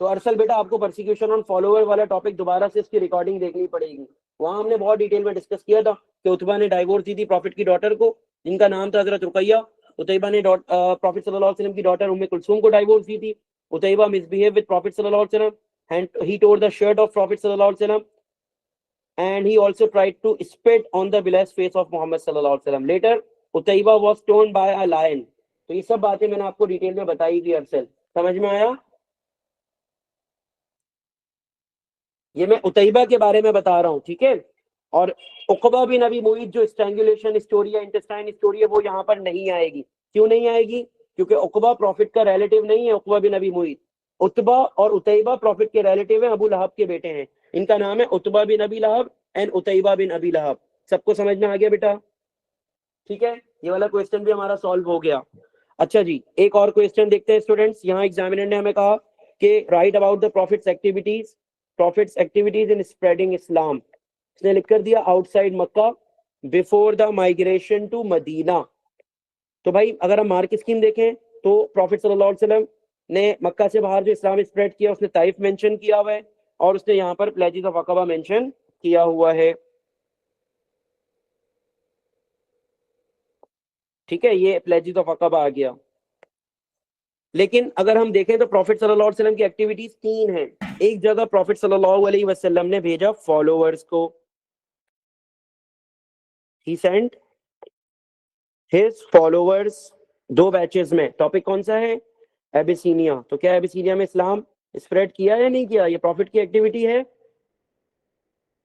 تو ارسل بیٹا آپ کو پرسیکیوشن آن فالوور والا ٹاپک دوبارہ سے اس کی ریکارڈنگ دیکھنی پڑے گی. وہاں ہم نے بہت ڈیٹیل میں ڈسکس کیا تھا کہ عتبہ نے ڈائیورس دی تھی پروفٹ کی ڈاٹر کو جن کا نام تھا حضرت رقیہ. عتیبہ نے پروفٹ صلی اللہ علیہ وسلم کی ڈاٹر ام کلثوم کو ڈائیورس دی تھی. عتیبہ مس بہیو ود پروفٹ صلی اللہ علیہ وسلم and he tore the shirt of Prophet sallallahu alaihi wasallam, and he also tried to spit on the blessed face of Muhammad sallallahu alaihi wasallam. Later Utaiba was stoned by a lion. تو یہ سب باتیں میں نے آپ کو detail میں بتائی تھی ارسل. سمجھ میں آیا؟ یہ میں اتیبہ کے بارے میں بتا رہا ہوں. ٹھیک ہے. اور عقبہ بن ابی معیط جو اسٹرینگولیشن اسٹوری ہے، انٹسٹائن اسٹوری ہے، وہ یہاں پر نہیں آئے گی. کیوں نہیں آئے گی؟ کیونکہ عقبہ پروفٹ کا ریلیٹیو نہیں ہے. عقبہ بن ابی معیط، عتبہ اور اتیبہ پروفٹ کے ریلیٹیو ہیں، ابو لہب کے بیٹے ہیں. ان کا نام ہے عتبہ بن ابی لہب اینڈ اتیبہ بن ابی لہب. سب کو سمجھ میں آ گیا بیٹا؟ ٹھیک ہے. یہ والا کویسچن بھی ہمارا سالو ہو گیا. اچھا جی ایک اور کویسچن دیکھتے ہیں اسٹوڈنٹس. یہاں ایگزامینر نے ہمیں کہا کہ write about the prophet's activities in spreading Islam. اس نے لکھ کر دیا outside Mecca before the migration to Medina. تو بھائی اگر ہم مارک اسکیم دیکھیں تو پروفٹ صلی اللہ علیہ وسلم نے مکہ سے باہر جو اسلام اسپریڈ کیا اس نے طائف مینشن کیا ہوا ہے، اور اس نے یہاں پر پلیجز آف عقبہ مینشن کیا ہوا ہے. ٹھیک ہے. یہ پلیجز آف عقبہ آ گیا. لیکن اگر ہم دیکھیں تو پروفٹ صلی اللہ علیہ وسلم کی ایکٹیویٹیز 3 ہیں. ایک جگہ پروفٹ صلی اللہ علیہ وسلم نے بھیجا فالوورز کو. He sent his followers 2 beaches میں. ٹاپک کون سا ہے؟ ایبیسینیا. تو کیا ایبیسینیا میں اسلام اسپریڈ کیا یا نہیں کیا؟ یہ پروفٹ کی ایکٹیویٹی ہے.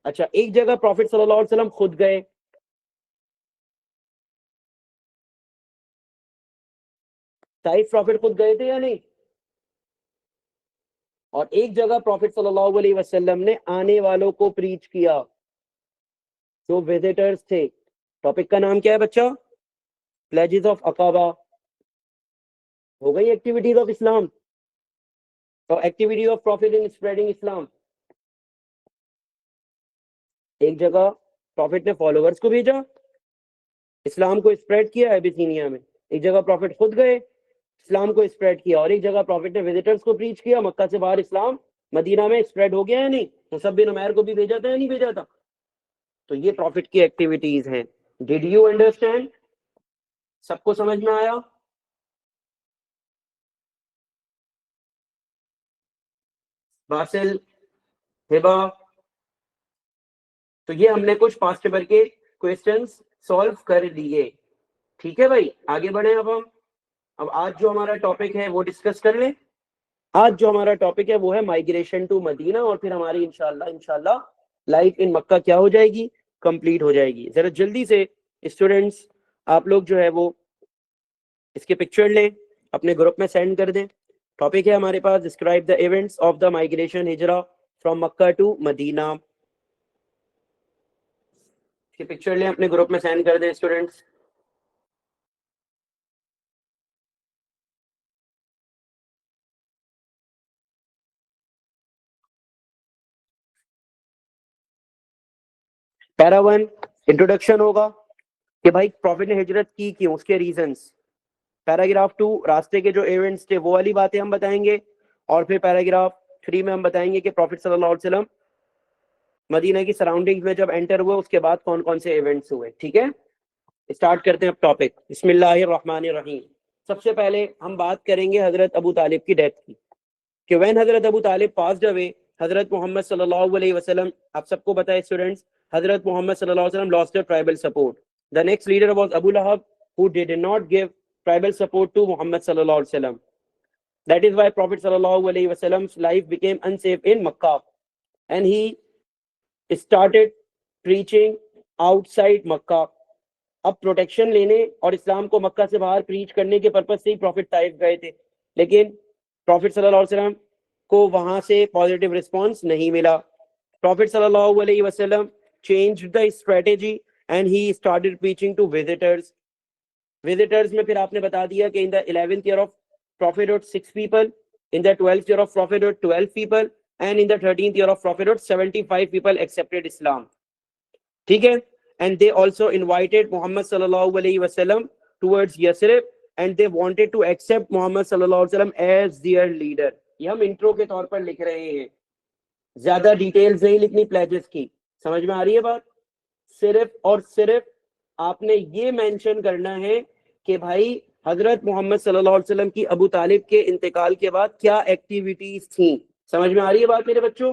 اچھا ایک جگہ پروفٹ صلی اللہ علیہ وسلم خود گئے. طائف پروفٹ خود گئے تھے یا نہیں؟ اور ایک جگہ پروفٹ صلی اللہ علیہ وسلم نے آنے والوں کو پریچ کیا جو وزٹرز تھے. ٹاپک کا نام کیا ہے بچہ؟ پلیجز آف عقبہ. ہو گئی ایکٹیویٹیز آف اسلام اور activity of prophet in spreading Islam. ایک جگہ پروفٹ نے فالوورز کو بھیجا، اسلام کو اسپریڈ کیا ایبیسینیا میں. ایک جگہ پروفٹ خود گئے، اسلام کو اسپریڈ کیا. اور ایک جگہ پروفٹ نے وزٹرز کو پریچ کیا. مکہ سے باہر اسلام مدینہ میں اسپریڈ ہو گیا یا نہیں؟ مصعب بن عمیر کو بھی بھیجا تھا یا نہیں بھیجا تھا؟ تو یہ پروفٹ کی ایکٹیویٹیز ہیں. Dead you understand? سب کو سمجھ میں آیا؟ باسل، ہبا. تو یہ ہم نے کچھ پاسٹ پیپر کے کویسچنز سالو کر لیے. ٹھیک ہے بھائی. آگے بڑھیں اب ہم. اب آج جو ہمارا ٹاپک ہے وہ ڈسکس کر لیں. آج جو ہمارا ٹاپک ہے وہ ہے مائگریشن ٹو مدینہ, اور پھر ہماری انشاءاللہ لائف ان مکہ کیا ہو جائے گی, کمپلیٹ ہو جائے گی. ذرا جلدی سے اسٹوڈنٹس آپ لوگ جو ہے وہ اس کے پکچر لیں, اپنے گروپ میں سینڈ کر دیں. ٹاپک ہے ہمارے پاس describe the events of the migration Hijra from Mecca to Medina. اس کے پکچر لیں, اپنے گروپ میں سینڈ کر دیں اسٹوڈنٹس. پیرا 1 انٹروڈکشن ہوگا کہ بھائی پروفٹ نے ہجرت کی کیوں, اس کے ریزنس. پیراگراف 2 راستے کے جو ایونٹس تھے وہ والی باتیں ہم بتائیں گے, اور پھر پیراگراف 3 میں ہم بتائیں گے کہ پروفٹ صلی اللہ علیہ وسلم مدینہ کی سراؤنڈنگ میں جب انٹر ہوئے اس کے بعد کون کون سے ایونٹس ہوئے. ٹھیک ہے, اسٹارٹ کرتے ہیں اب ٹاپک. بسم اللہ الرحمن الرحیم. سب سے پہلے ہم بات کریں گے حضرت ابو طالب کی ڈیتھ کی, کہ وین حضرت ابو طالب پاسڈ اوے, حضرت محمد صلی اللہ علیہ وسلم, آپ سب کو بتائے اسٹوڈنٹس, حضرت محمد صلی اللہ علیہ وسلم lost their tribal support. The next leader was Abu Lahab, who did not give tribal support to Muhammad sallallahu alaihi wasallam. That is why Prophet sallallahu alaihi wasallam's life became unsafe in Makkah, and he started preaching outside Makkah. اب protection لینے اور اسلام کو مکہ سے باہر preach کرنے کے purpose سے ہی profit Taif گئے تھے, لیکن پروفٹ صلی اللہ علیہ وسلم کو وہاں سے پازیٹیو رسپانس نہیں ملا. پروفٹ صلی اللہ علیہ وسلم changed the strategy and he started preaching to visitors. Visitors میں پھر آپ نے بتا دیا کہ in the 11th year of prophethood 6 people, in the 12th year of prophethood 12 people, and in the 13th year of prophethood 75 people accepted Islam. ٹھیک ہے, and they also invited Muhammad sallallahu alaihi wasallam towards Yathrib, and they wanted to accept Muhammad sallallahu alaihi wasallam as their leader. یہ ہم intro کے طور پر لکھ رہے ہیں, زیادہ ڈیٹیلز نہیں لکھنی پلیجز کی. سمجھ میں آ رہی ہے بات؟ صرف اور صرف آپ نے یہ مینشن کرنا ہے کہ بھائی حضرت محمد صلی اللہ علیہ وسلم کی ابو طالب کے انتقال کے بعد کیا ایکٹیویٹیز تھیں. سمجھ میں آ رہی ہے بات میرے بچوں؟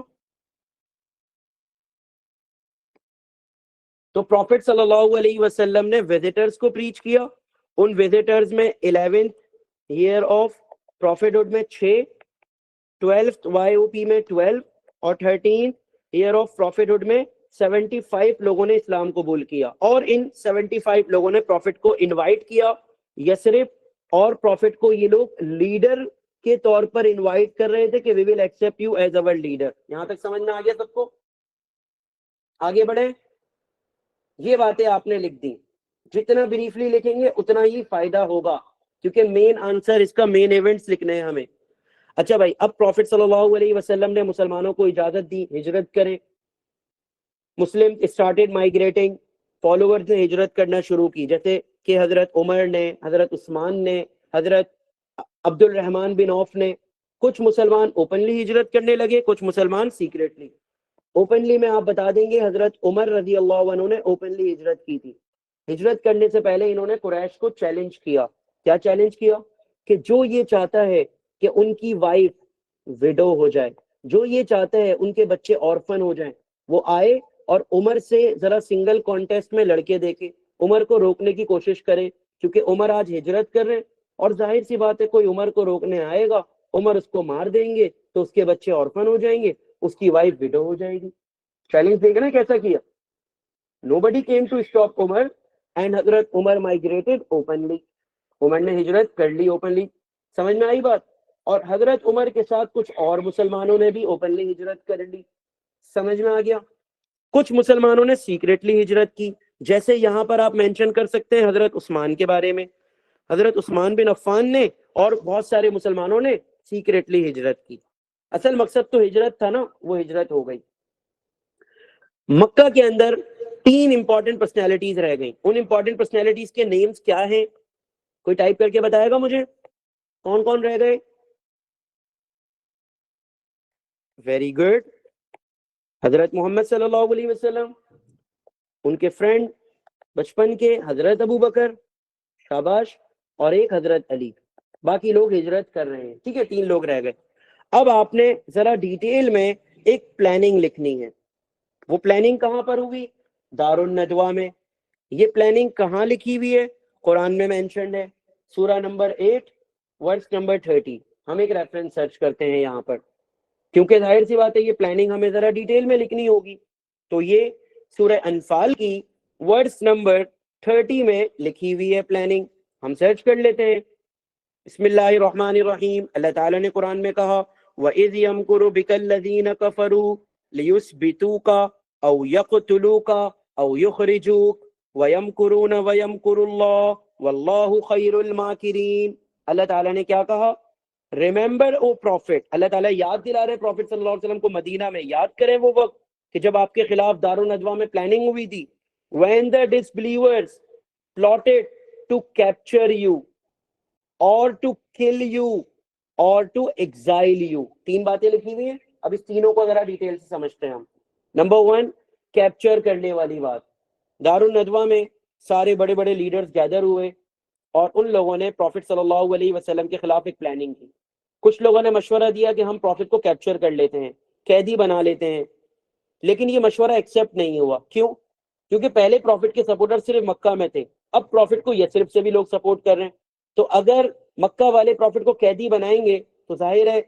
تو پروفٹ صلی اللہ علیہ وسلم نے وزٹرز کو پریچ کیا. ان وزٹرز میں 11th ایئر آف پروفٹہڈ میں 6, 12th YOP میں 12, اور 13th ایئر آف پروفٹہڈ میں 75 لوگوں نے اسلام قبول کیا. اور ان 75 لوگوں نے پروفٹ کو انوائٹ کیا یثرب, اور پروفٹ کو یہ لوگ لیڈر کے طور پر انوائٹ کر رہے تھے کہ we will accept you as our leader. یہاں تک سمجھ میں آ گیا سب کو؟ آگے بڑھیں. یہ باتیں آپ نے لکھ دی, جتنا بریفلی لکھیں گے اتنا ہی فائدہ ہوگا, کیونکہ مین آنسر اس کا مین ایونٹس لکھنے ہیں ہمیں. اچھا بھائی, اب پروفٹ صلی اللہ علیہ وسلم نے مسلمانوں کو اجازت دی ہجرت کریں. مسلم اسٹارٹیڈ مائگریٹنگ, فالوورز نے ہجرت کرنا شروع کی, جیسے کہ حضرت عمر نے, حضرت عثمان نے, حضرت عبد الرحمن بن عوف نے. کچھ مسلمان اوپنلی ہجرت کرنے لگے, کچھ مسلمان سیکریٹلی. اوپنلی میں آپ بتا دیں گے حضرت عمر رضی اللہ عنہ نے اوپنلی ہجرت کی تھی. ہجرت کرنے سے پہلے انہوں نے قریش کو چیلنج کیا. کیا چیلنج کیا؟ کہ جو یہ چاہتا ہے کہ ان کی وائف ویڈو ہو جائے, جو یہ چاہتا ہے ان کے بچے آرفن ہو جائیں, وہ آئے اور عمر سے ذرا سنگل کانٹیسٹ میں لڑکے دیکھے, عمر کو روکنے کی کوشش کرے, کیونکہ عمر آج ہجرت کر رہے, اور ظاہر سی بات ہے کوئی عمر کو روکنے آئے گا, عمر اس کو مار دیں گے تو اس کے بچے آرفن ہو جائیں گے, اس کی وائف ویڈو ہو جائے گی. چیلنج دیکھنا کیسا کیا. Nobody came to stop Umar, and حضرت عمر migrated openly. عمر نے ہجرت کر لی اوپنلی. سمجھ میں آئی بات؟ اور حضرت عمر کے ساتھ کچھ اور مسلمانوں نے بھی اوپنلی ہجرت کر لی. سمجھ میں آ گیا؟ کچھ مسلمانوں نے سیکریٹلی ہجرت کی, جیسے یہاں پر آپ مینشن کر سکتے ہیں حضرت عثمان کے بارے میں. حضرت عثمان بن عفان نے اور بہت سارے مسلمانوں نے سیکریٹلی ہجرت کی. اصل مقصد تو ہجرت تھا نا, وہ ہجرت ہو گئی. مکہ کے اندر 3 امپورٹنٹ پرسنالٹیز رہ گئیں. ان امپورٹنٹ پرسنالٹیز کے نیمز کیا ہیں؟ کوئی ٹائپ کر کے بتائے گا مجھے کون کون رہ گئے؟ Very good. حضرت محمد صلی اللہ علیہ وسلم, ان کے فرینڈ بچپن کے حضرت ابو بکر, شاباش, اور ایک حضرت علی. باقی لوگ ہجرت کر رہے ہیں. ٹھیک ہے, 3 لوگ رہ گئے. اب آپ نے ذرا ڈیٹیل میں ایک پلاننگ لکھنی ہے. وہ پلاننگ کہاں پر ہوئی؟ دار الندوہ میں. یہ پلاننگ کہاں لکھی ہوئی ہے؟ قرآن میں مینشنڈ ہے, سورہ نمبر 8 ورس نمبر 30. ہم ایک ریفرنس سرچ کرتے ہیں یہاں پر، کیونکہ ظاہر سی بات ہے یہ پلاننگ ہمیں ذرا ڈیٹیل میں لکھنی ہوگی. تو یہ سورہ انفال کی ورڈز نمبر 30 میں لکھی ہوئی ہے پلاننگ. ہم سرچ کر لیتے ہیں. بسم اللہ الرحمن الرحیم. اللہ تعالیٰ نے قرآن میں کہا وَإِذْ يَمْكُرُ بِكَ الَّذِينَ كَفَرُوا لِيُثْبِتُوكَ أَوْ يَقْتُلُوكَ أَوْ يُخْرِجُوكَ وَيَمْكُرُونَ وَيَمْكُرُ اللَّهُ وَاللَّهُ خَيْرُ الْمَاكِرِينَ. اللہ تعالیٰ نے کیا کہا؟ ریممبر او پروفٹ. اللہ تعالیٰ یاد دلا رہے پروفٹ صلی اللہ علیہ وسلم کو مدینہ میں. یاد کریں وہ وقت کہ جب آپ کے خلاف دارالندوہ میں پلاننگ ہوئی تھی. when the disbelievers plotted to capture you or to kill you or to exile you. 3 باتیں لکھی ہوئی ہیں. اب اس تینوں کو ذرا ڈیٹیل سے سمجھتے ہیں ہم. نمبر 1 کیپچر کرنے والی بات. دارالندوہ میں سارے بڑے بڑے لیڈرز گیدر ہوئے اور ان لوگوں نے پروفٹ صلی اللہ علیہ وسلم کے خلاف ایک پلاننگ کی. کچھ لوگوں نے مشورہ دیا کہ ہم پروفٹ کو کیپچر کر لیتے ہیں, قیدی بنا لیتے ہیں, لیکن یہ مشورہ ایکسیپٹ نہیں ہوا. کیوں؟ کیونکہ پہلے پروفٹ کے سپورٹر صرف مکہ میں تھے, اب پروفٹ کو یثرب سے بھی لوگ سپورٹ کر رہے ہیں. تو اگر مکہ والے پروفٹ کو قیدی بنائیں گے تو ظاہر ہے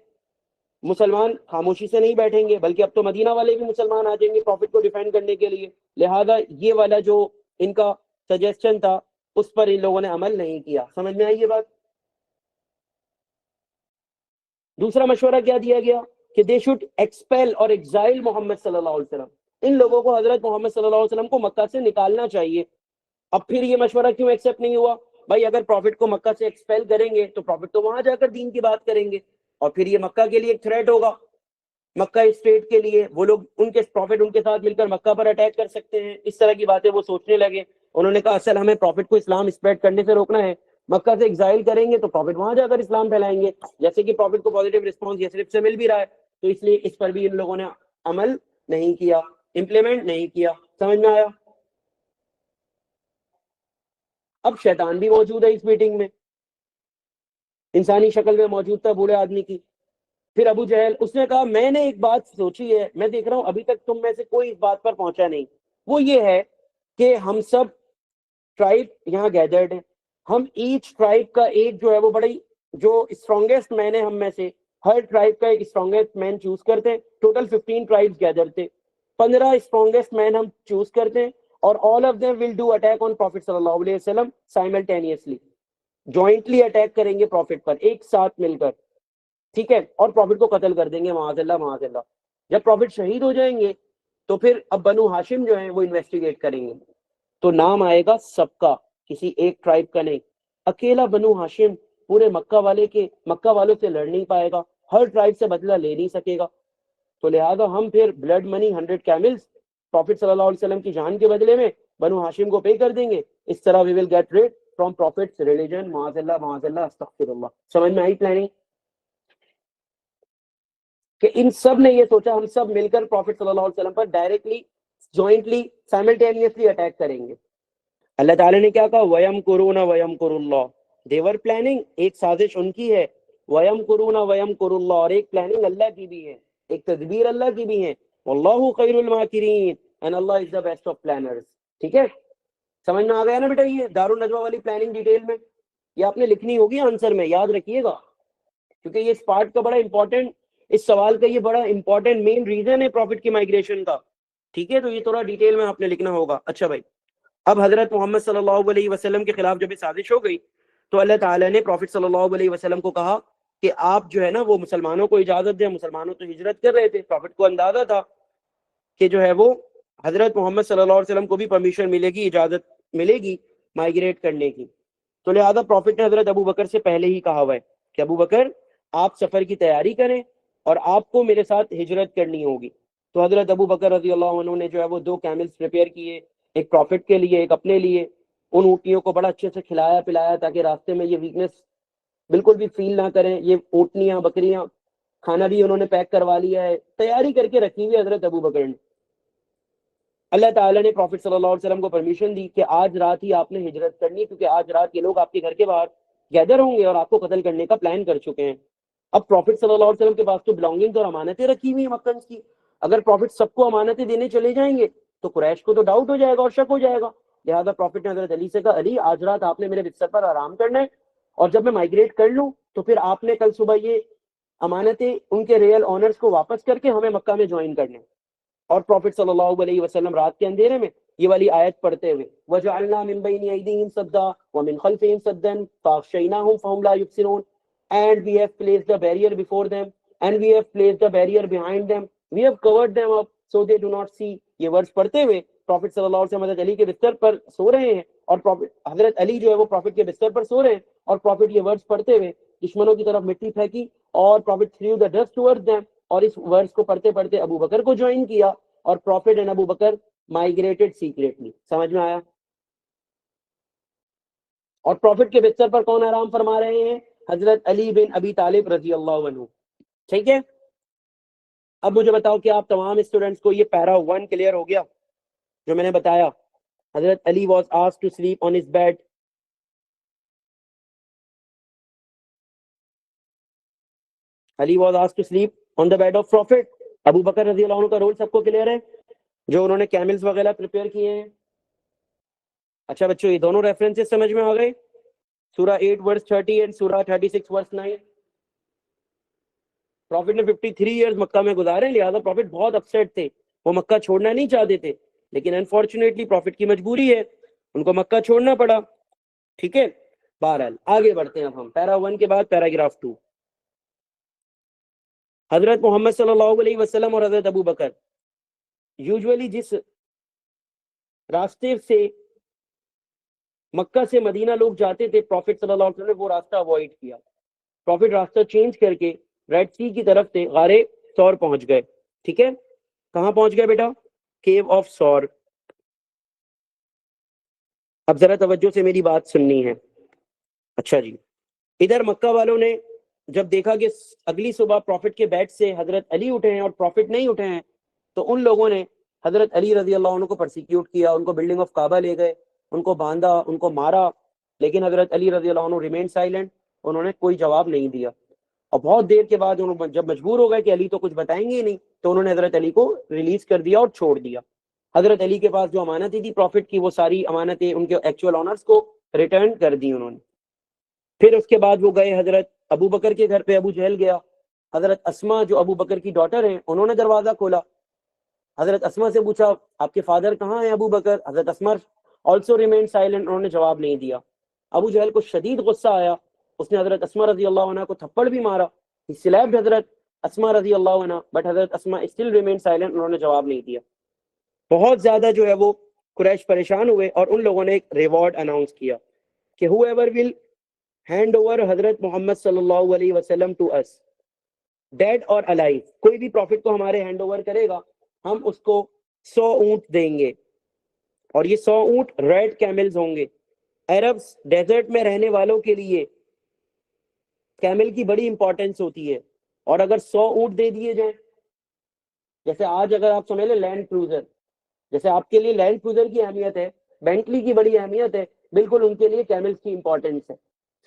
مسلمان خاموشی سے نہیں بیٹھیں گے, بلکہ اب تو مدینہ والے بھی مسلمان آ جائیں گے پروفٹ کو ڈیفینڈ کرنے کے لیے. لہذا یہ والا جو ان کا سجیشن تھا اس پر ان لوگوں نے عمل نہیں کیا. سمجھ میں آئی یہ بات؟ دوسرا مشورہ کیا دیا گیا کہ دے شوڈ ایکسپیل اور ایگزائل محمد صلی اللہ علیہ وسلم. ان لوگوں کو حضرت محمد صلی اللہ علیہ وسلم کو مکہ سے نکالنا چاہیے. اب پھر یہ مشورہ کیوں ایکسیپٹ نہیں ہوا؟ بھائی اگر پروفٹ کو مکہ سے ایکسپیل کریں گے تو پروفٹ تو وہاں جا کر دین کی بات کریں گے, اور پھر یہ مکہ کے لیے ایک تھریٹ ہوگا, مکہ اسٹیٹ کے لیے. وہ لوگ ان کے پروفٹ ان کے ساتھ مل کر مکہ پر اٹیک کر سکتے ہیں. اس طرح کی باتیں وہ سوچنے لگے. انہوں نے کہا اصل ہمیں پروفٹ کو اسلام اسپریڈ کرنے سے روکنا ہے. مکہ سے ایگزائل کریں گے تو پروفٹ وہاں جا کر اسلام پھیلائیں گے, جیسے کہ پروفٹ کو پازیٹیو رسپانس یثرب سے مل بھی رہا ہے. تو اس لیے اس پر بھی ان لوگوں نے عمل نہیں کیا, امپلیمنٹ نہیں کیا. سمجھ میں آیا؟ اب شیطان بھی موجود ہے اس میٹنگ میں, انسانی شکل میں موجود تھا بوڑھے آدمی کی. پھر ابو جہل, اس نے کہا میں نے ایک بات سوچی ہے, میں دیکھ رہا ہوں ابھی تک تم میں سے کوئی اس بات پر پہنچا نہیں. وہ یہ ہے کہ ہم سب ٹرائب یہاں گیدرڈ ہیں, ہم ایچ ٹرائب کا ایک جو ہے وہ بڑی جو اسٹرانگیسٹ مین ہے, ہم میں سے ہر ٹرائب کا ایک اسٹرانگیسٹ مین چوز کرتے ہیں. ٹوٹل 15 ٹرائبس گیدر تھے, 15 اسٹرانگیسٹ مین ہم چوز کرتے ہیں, اور all of them will do attack on Prophet صلی اللہ علیہ وسلم simultaneously. جوائنٹلی اٹیک کریں گے پروفٹ پر ایک ساتھ مل کر, ٹھیک ہے, اور پروفٹ کو قتل کر دیں گے معاذ اللہ معاذ اللہ. جب پروفٹ شہید ہو جائیں گے تو پھر اب بنو ہاشم جو ہیں وہ انویسٹیگیٹ کریں گے, تو نام آئے گا سب کا, کسی ایک ٹرائب کا نہیں. اکیلا بنو ہاشم پورے مکہ والوں سے لڑ نہیں پائے گا, ہر ٹرائب سے بدلہ لے نہیں سکے گا. تو لہذا ہم پھر بلڈ منی 100 کیملز پروفٹ صلی اللہ علیہ وسلم کی جان کے بدلے میں بنو ہاشم کو پے کر دیں گے. اس طرح we will get rid from prophet's religion. معاذ اللہ استغفر اللہ. سمجھ میں آئی پلاننگ؟ کہ ان سب نے یہ سوچا ہم سب مل کر پروفٹ صلی اللہ علیہ وسلم پر ڈائریکٹلی جوائنٹلی سائملٹینیسلی اٹیک کریں گے. اللہ تعالیٰ نے کیا کہا؟ وَيَمْكُرُونَ وَيَمْكُرُ اللَّهُ. they were planning, ایک سازش ان کی ہے. وَيَمْكُرُونَ وَيَمْكُرُ اللَّهُ, اور ایک پلاننگ اللہ کی بھی ہے, ایک تدبیر اللہ کی بھی ہے. وَاللَّهُ خَيْرُ الْمَاكِرِينَ, and Allah is the best of planners. ٹھیک ہے, سمجھ میں آ گیا نا بیٹا؟ یہ دارالنجوہ والی پلاننگ ڈیٹیل میں یہ آپ نے لکھنی ہوگی آنسر میں, یاد رکھیے گا, کیونکہ یہ اس پارٹ کا بڑا امپورٹنٹ, اس سوال کا یہ بڑا امپورٹنٹ مین ریزن ہے پروفٹ کی مائگریشن کا. ٹھیک ہے, تو یہ تھوڑا ڈیٹیل میں آپ نے لکھنا ہوگا. اچھا بھائی, اب حضرت محمد صلی اللہ علیہ وسلم کے خلاف جب یہ سازش ہو گئی تو اللہ تعالیٰ نے پروفٹ صلی اللہ علیہ وسلم کو کہا کہ آپ جو ہے نا وہ مسلمانوں کو اجازت دیں. مسلمانوں تو ہجرت کر رہے تھے, پروفٹ کو اندازہ تھا کہ جو ہے وہ حضرت محمد صلی اللہ علیہ وسلم کو بھی پرمیشن ملے گی, اجازت ملے گی مائگریٹ کرنے کی. تو لہذا پروفٹ نے حضرت ابو بکر سے پہلے ہی کہا ہوا ہے کہ ابو بکر آپ سفر کی تیاری کریں اور آپ کو میرے ساتھ ہجرت کرنی ہوگی. تو حضرت ابو بکر رضی اللہ عنہ نے جو ہے وہ 2 کیملز پریپیئر کیے, ایک پروفٹ کے لیے ایک اپنے لیے. ان اونٹنیوں کو بڑا اچھے سے کھلایا پلایا تاکہ راستے میں یہ ویکنس بالکل بھی فیل نہ کریں. یہ اونٹنیاں بکریاں کھانا بھی انہوں نے پیک کروا لیا ہے, تیاری کر کے رکھی ہوئی حضرت ابو بکر نے. اللہ تعالیٰ نے پروفٹ صلی اللہ علیہ وسلم کو پرمیشن دی کہ آج رات ہی آپ نے ہجرت کرنی, کیونکہ آج رات یہ لوگ آپ کے گھر کے باہر گیدر ہوں گے اور آپ کو قتل کرنے کا پلان کر چکے ہیں. اب پروفٹ صلی اللہ علیہ وسلم کے پاس تو بلانگنگز اور امانتیں رکھی ہوئی ہیں مکہ کی. اگر پروفٹ سب کو امانتیں دینے چلے جائیں گے تو قریش کو تو ڈاؤٹ ہو جائے گا اور شک ہو جائے گا. لہٰذا پروفٹ نے حضرت علی سے کہا علی آج رات آپ نے میرے بستر پر آرام کرنا ہے, اور جب میں مائگریٹ کر لوں تو پھر آپ نے کل صبح یہ امانتیں ان کے ریئل آنرز کو واپس کر کے ہمیں مکہ میں جوائن کرنے. اور پروفٹ صلی اللہ علیہ وسلم رات کے اندھیرے میں یہ والی آیت پڑھتے ہوئے وَجَعَلْنَا مِن بَيْنِ أَيْدِيهِمْ سَدًّا وَمِن خَلْفِهِمْ سَدًّا فَأَغْشَيْنَاهُمْ فَهُمْ لَا يُبْصِرُونَ, and we have placed a barrier before them and we have placed a barrier behind them, we have covered them up so they do not see. یہ ورڈز پڑھتے ہوئے پروفٹ صلی اللہ علیہ وسلم حضرت علی کے بستر پر سو رہے ہیں, اور حضرت علی جو ہے وہ پروفٹ کے بستر پر سو رہے ہیں, اور پروفٹ یہ ورڈز پڑھتے ہوئے دشمنوں کی طرف مٹی پھینکی اور profit threw the dust towards them, اور اس ورڈز کو پڑھتے پڑھتے ابو بکر کو جوائن کیا, اور prophet and Abu Bakr migrated secretly. سمجھ میں آیا؟ اور پروفٹ کے بستر پر کون آرام فرما رہے ہیں؟ حضرت علی بن ابی طالب رضی اللہ عنہ. ٹھیک ہے, اب مجھے بتاؤ کہ آپ تمام اسٹوڈنٹس کو یہ پیرا 1 کلیئر ہو گیا جو میں نے بتایا؟ Hazrat Ali was asked to sleep on his bed. Ali was asked to sleep on the bed of prophet. Abu Bakr رضی اللہ عنہ کا رول سب کو کلیئر ہے جو انہوں نے کیملز وغیرہ پریپیئر کیے ہیں؟ اچھا بچوں, یہ دونوں ریفرنسز سمجھ میں آ گئے؟ سورہ 8 ورس 30 اینڈ سورہ 36 ورس 9. پروفٹ نے 53 ایئرز مکہ میں گزارے, لہٰذا پروفٹ بہت اپسیٹ تھے, وہ مکہ چھوڑنا نہیں چاہتے تھے, لیکن انفارچونیٹلی پروفٹ کی مجبوری ہے, ان کو مکہ چھوڑنا پڑا. ٹھیک ہے, بہرحال آگے بڑھتے ہیں. اب ہم پیرا 1 کے بعد پیراگراف 2. حضرت محمد صلی اللہ علیہ وسلم اور حضرت ابو بکر یوزولی جس راستے سے مکہ سے مدینہ لوگ جاتے تھے, پروفٹ صلی اللہ علیہ وسلم نے وہ راستہ اوائڈ کیا. پروفٹ راستہ چینج کر کے ریڈ سی کی طرف سے غار ثور پہنچ گئے. ٹھیک ہے, کہاں پہنچ گئے بیٹا؟ کیو آف ثور. اب ذرا توجہ سے میری بات سننی ہے. اچھا جی, ادھر مکہ والوں نے جب دیکھا کہ اگلی صبح پروفٹ کے بیڈ سے حضرت علی اٹھے ہیں اور پروفٹ نہیں اٹھے ہیں, تو ان لوگوں نے حضرت علی رضی اللہ عنہ کو پرسیکیوٹ کیا, ان کو بلڈنگ آف کعبہ لے گئے, ان کو باندھا, ان کو مارا. لیکن حضرت علی رضی اللہ عنہ ریمین سائلنٹ, انہوں نے کوئی جواب نہیں دیا. اور بہت دیر کے بعد جب مجبور ہو گئے کہ علی تو کچھ بتائیں گے ہی نہیں, تو انہوں نے حضرت علی کو ریلیز کر دیا اور چھوڑ دیا. حضرت علی کے پاس جو امانتیں تھی پروفٹ کی, وہ ساری امانتیں ان کے ایکچوئل آنرز کو ریٹرن کر دی انہوں نے. پھر اس کے بعد وہ گئے حضرت ابو بکر کے گھر پہ. ابو جہل گیا. حضرت اسما جو ابو بکر کی ڈاٹر ہیں, انہوں نے دروازہ کھولا. حضرت اسما سے پوچھا آپ کے فادر کہاں ہیں ابو بکر؟ حضرت اسما آلسو ریمین سائلنٹ, انہوں نے جواب نہیں دیا. ابو جہل کو شدید غصہ آیا, اس نے حضرت اسما رضی اللہ عنہ کو تھپڑ بھی مارا. He slapped حضرت اسما رضی اللہ عنہ, بٹ حضرت اسما still remained silent, انہوں نے جواب نہیں دیا. بہت زیادہ جو ہے وہ قریش پریشان ہوئے, اور ان لوگوں نے ایک ریوارڈ اناؤنس کیا کہ whoever will hand over حضرت محمد صلی اللہ علیہ وسلم to us, dead or alive, کوئی بھی پروفٹ کو ہمارے ہینڈ اوور کرے گا, ہم اس کو 100 اونٹ دیں گے, اور یہ 100 اونٹ ریڈ کیملز ہوں گے. عربس ڈیزرٹ میں رہنے والوں کے لیے کیمل کی بڑی امپورٹنس ہوتی ہے, اور اگر 100 اونٹ دے دیے جائیں, جیسے آج اگر آپ سمجھ لیں لینڈ کروزر, جیسے آپ کے لیے لینڈ کروزر کی اہمیت ہے, بینٹلی کی بڑی اہمیت ہے, بالکل ان کے لیے کیملز کی امپورٹنس ہے.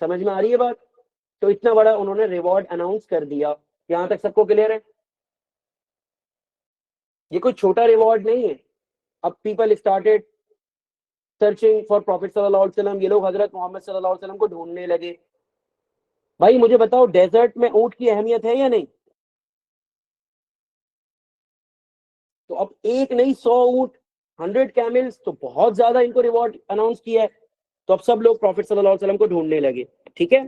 سمجھ میں آ رہی ہے بات؟ تو اتنا بڑا انہوں نے ریوارڈ اناؤنس کر دیا. یہاں تک سب کو کلیئر ہے؟ یہ کوئی چھوٹا ریوارڈ نہیں ہے. اب people started searching for prophet صلی اللہ علیہ وسلم, یہ لوگ حضرت محمد صلی اللہ علیہ وسلم کو ڈھونڈنے لگے. بھائی مجھے بتاؤ, ڈیزرٹ میں اونٹ کی اہمیت ہے یا نہیں؟ تو اب ایک نہیں 100 اونٹ, 100 کیملز, تو بہت زیادہ ان کو ریوارڈ اناؤنس کیا ہے. تو اب سب لوگ پروفٹ صلی اللہ علیہ وسلم کو ڈھونڈنے لگے. ٹھیک ہے,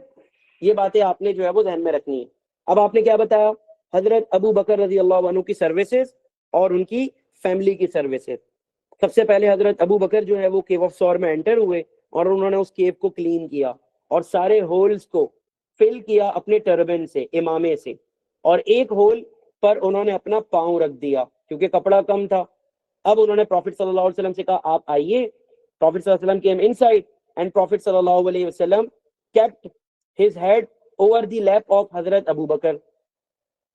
یہ باتیں آپ نے جو ہے وہ ذہن میں رکھنی ہے. اب آپ نے کیا بتایا؟ حضرت ابو بکر رضی اللہ عنہ کی سروسز اور ان کی فیملی کی سروسز. سب سے پہلے حضرت ابو بکر جو ہے وہ کیو آف ثور میں انٹر ہوئے, اور انہوں نے اس کیو کو کلین کیا, اور سارے ہولز کو فل کیا اپنے ٹربن سے, امامے سے, اور ایک ہول پر انہوں نے اپنا پاؤں رکھ دیا کیونکہ کپڑا کم تھا. اب انہوں نے پروفٹ صلی اللہ علیہ وسلم سے کہا آپ آئیے. پروفٹ صلی اللہ علیہ وسلم came inside and Prophet صلی اللہ علیہ وسلم kept his head over the lap of حضرت ابو بکر.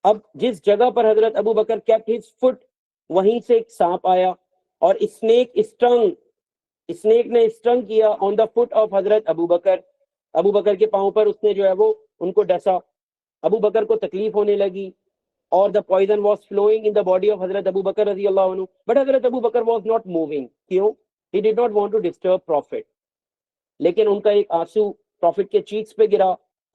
اب جس جگہ پر حضرت ابو بکر kept his foot, وہیں سے ایک سانپ آیا, اور اسنیک نے اسٹنگ کیا on the foot of حضرت ابو بکر. ابو بکر کے پاؤں پر اس نے جو ہے وہ ان کو ڈسا. ابو بکر کو تکلیف ہونے لگی, اور the poison was flowing in the body of حضرت ابو بکر رضی اللہ عنہ, but حضرت ابو بکر was not moving. کیوں؟ He did not want to disturb Prophet. لیکن ان کا ایک آنسو پروفٹ کے چیکس پہ گرا.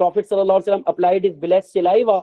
Prophet sallallahu alaihi wasallam applied his blessed saliva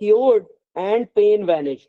cured and pain vanished.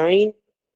9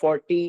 40.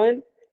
1,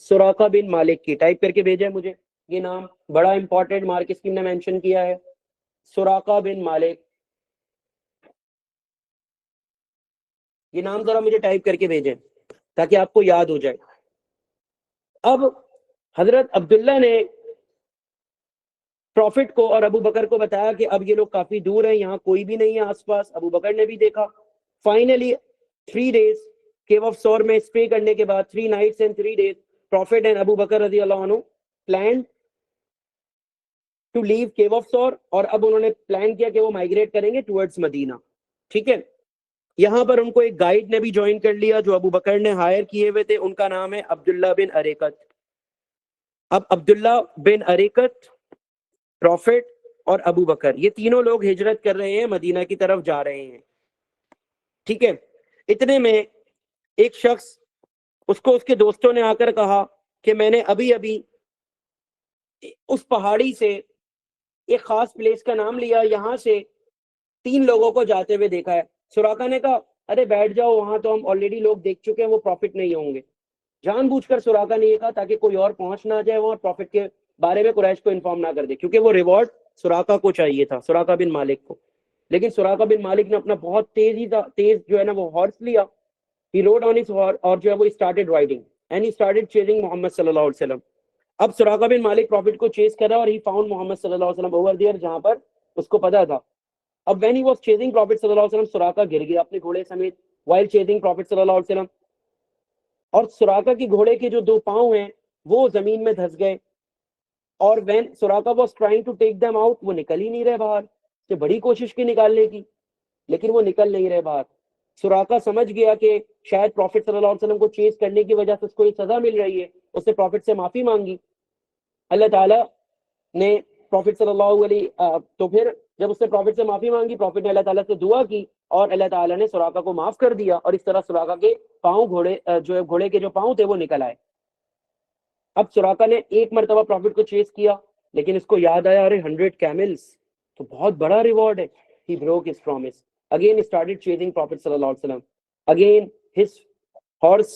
سراقہ بن مالک کی. ٹائپ کر کے بھیجے مجھے یہ نام, بڑا امپورٹنٹ مارک اسکیم نے مینشن کیا ہے, سراقہ بن مالک. یہ نام ذرا مجھے ٹائپ کر کے بھیجیں تاکہ آپ کو یاد ہو جائے. اب حضرت عبداللہ نے پروفٹ کو اور ابو بکر کو بتایا کہ اب یہ لوگ کافی دور ہیں, یہاں کوئی بھی نہیں ہے آس پاس. ابو بکر نے بھی دیکھا. فائنلی 3 days کیو آف سور میں اسٹے کرنے کے بعد, 3 nights and 3 days, prophet and ابو بکر رضی اللہ عنہ planned to leave cave of Sor, اور اب انہوں نے پلان کیا کہ وہ مائگریٹ کریں گے ٹورڈز مدینہ. ٹھیک ہے, یہاں پر ان کو ایک گائیڈ نے بھی جوائن کر لیا جو ابو بکر نے ہائر کیے ہوئے تھے, ان کا نام ہے عبداللہ بن اریکت. اب عبداللہ بن اریکت, پروفٹ اور ابو بکر, یہ تینوں لوگ ہجرت کر رہے ہیں, مدینہ کی طرف جا رہے ہیں. ٹھیک ہے, اتنے میں ایک شخص, اس کو اس کے دوستوں نے آ کر کہا کہ میں نے ابھی ابھی اس پہاڑی سے ایک خاص پلیس کا نام لیا, یہاں سے 3 لوگوں کو جاتے ہوئے دیکھا ہے. سراقہ نے کہا ارے بیٹھ جاؤ, وہاں تو ہم آلریڈی لوگ دیکھ چکے ہیں, وہ پروفٹ نہیں ہوں گے. جان بوجھ کر سراقہ نے یہ کہا تاکہ کوئی اور پہنچ نہ جائے وہاں, پروفٹ کے بارے میں قریش کو انفارم نہ کر دے, کیونکہ وہ ریوارڈ سراقہ کو چاہیے تھا, سراقہ بن مالک کو. لیکن سراقہ بن مالک نے اپنا بہت تیز جو ہے نا وہ ہارس لیا, he rode on his horse, اور جو ہے وہ started riding and he started chasing محمد صلی اللہ علیہ وسلم. اب سراقہ بن مالک پروفٹ کو چیز کر رہا اور he found محمد صلی اللہ علیہ وسلم over there, جہاں پر اس کو پتا تھا. اب when he was chasing prophet صلی اللہ علیہ وسلم, سراقہ گر گیا اپنے گھوڑے سمیت while chasing prophet صلی اللہ علیہ وسلم, اور سراقہ کی گھوڑے کے جو 2 پاؤں ہیں وہ زمین میں دھس گئے. اور when سراقہ was trying to take them out, وہ نکل ہی نہیں رہے باہر. سے بڑی کوشش کی نکالنے کی, لیکن وہ نکل نہیں رہے باہر. سراقہ سمجھ گیا کہ شاید پروفٹ صلی اللہ علیہ وسلم کو چیز کرنے کی وجہ سے اس کو یہ سزا مل رہی ہے. اس نے پروفٹ سے معافی مانگی. اللہ تعالیٰ نے پروفٹ صلی اللہ علیہ تو پھر جب اس نے پروفٹ سے معافی مانگی, پروفٹ نے اللہ تعالیٰ سے دعا کی اور اللہ تعالیٰ نے سراقہ کو معاف کر دیا, اور اس طرح سراقہ کے پاؤں گھوڑے کے جو پاؤں تھے وہ نکل آئے. اب سراقہ نے ایک مرتبہ پروفٹ کو چیز کیا, لیکن اس کو یاد آیا ارے 100 camels تو بہت بڑا ریوارڈ ہے. He broke his promise. Again he started chasing Prophet sallallahu alaihi wasallam. Again his horse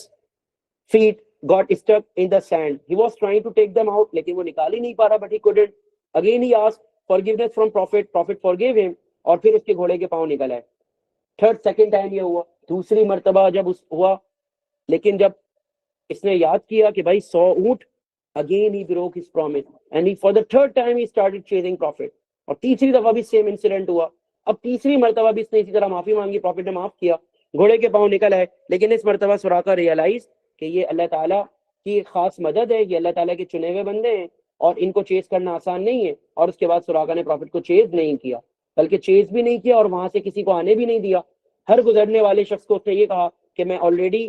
feet got stuck in the sand. He was trying to take them out, لیکن وہ نکال ہی نہیں پا رہا, but he couldn't. Again he asked forgiveness from Prophet. Prophet forgave him, اور پھر اس کے گھوڑے کے پاؤں نکل آئے. second time یہ ہوا. دوسری مرتبہ جب ہوا, لیکن جب اس نے یاد کیا کہ بھائی 100 اونٹ, again he broke his promise and he for the 3rd time he started chasing Prophet. اور تیسری دفعہ بھی سیم انسیڈنٹ ہوا. اب تیسری مرتبہ بھی اس نے اسی طرح معافی مانگی, پروفٹ نے معاف کیا, گھوڑے کے پاؤں نکل آئے. لیکن اس مرتبہ سراقہ ریئلائز کہ یہ اللہ تعالیٰ کی خاص مدد ہے, یہ اللہ تعالیٰ کے چنے ہوئے بندے ہیں اور ان کو چیز کرنا آسان نہیں ہے. اور اس کے بعد سراقہ نے پروفٹ کو چیز نہیں کیا, بلکہ چیز بھی نہیں کیا اور وہاں سے کسی کو آنے بھی نہیں دیا. ہر گزرنے والے شخص کو اس نے یہ کہا کہ میں آلریڈی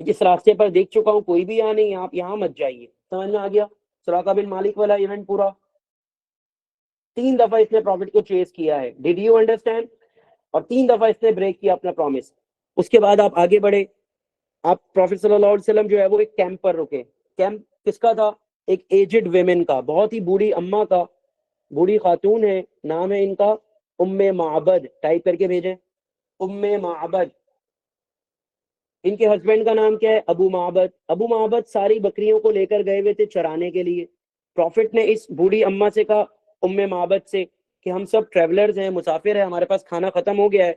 جس راستے پر دیکھ چکا ہوں, کوئی بھی نہیں, آپ یہاں مت جائیے. سمجھ میں آ گیا سراقہ بن مالک والا ایونٹ پورا. 3 دفعہ اس نے پروفٹ کو چیز کیا ہے. Did you understand? اور 3 دفعہ اس نے بریک کیا اپنا پرومس. اس کے بعد آپ آگے بڑھے. آپ پروفٹ صلی اللہ علیہ وسلم جو ہے وہ ایک کیمپ پر رکے. کیمپ کس کا تھا؟ ایک ایجڈ ویمن کا, بہت ہی بوڑھی اماں کا, بوڑھی خاتون ہے, نام ہے ان کا ام معبد. ٹائپ کر کے بھیجیں, ام معبد. ان کے ہسبینڈ کا نام کیا ہے؟ ابو معبد. ابو معبد ساری بکریوں کو لے کر گئے ہوئے تھے چرانے کے لیے. پروفٹ نے اس بوڑھی اماں سے کہا, ام معبد سے, کہ ہم سب ٹریولرز ہیں, مسافر ہیں, ہمارے پاس کھانا ختم ہو گیا ہے,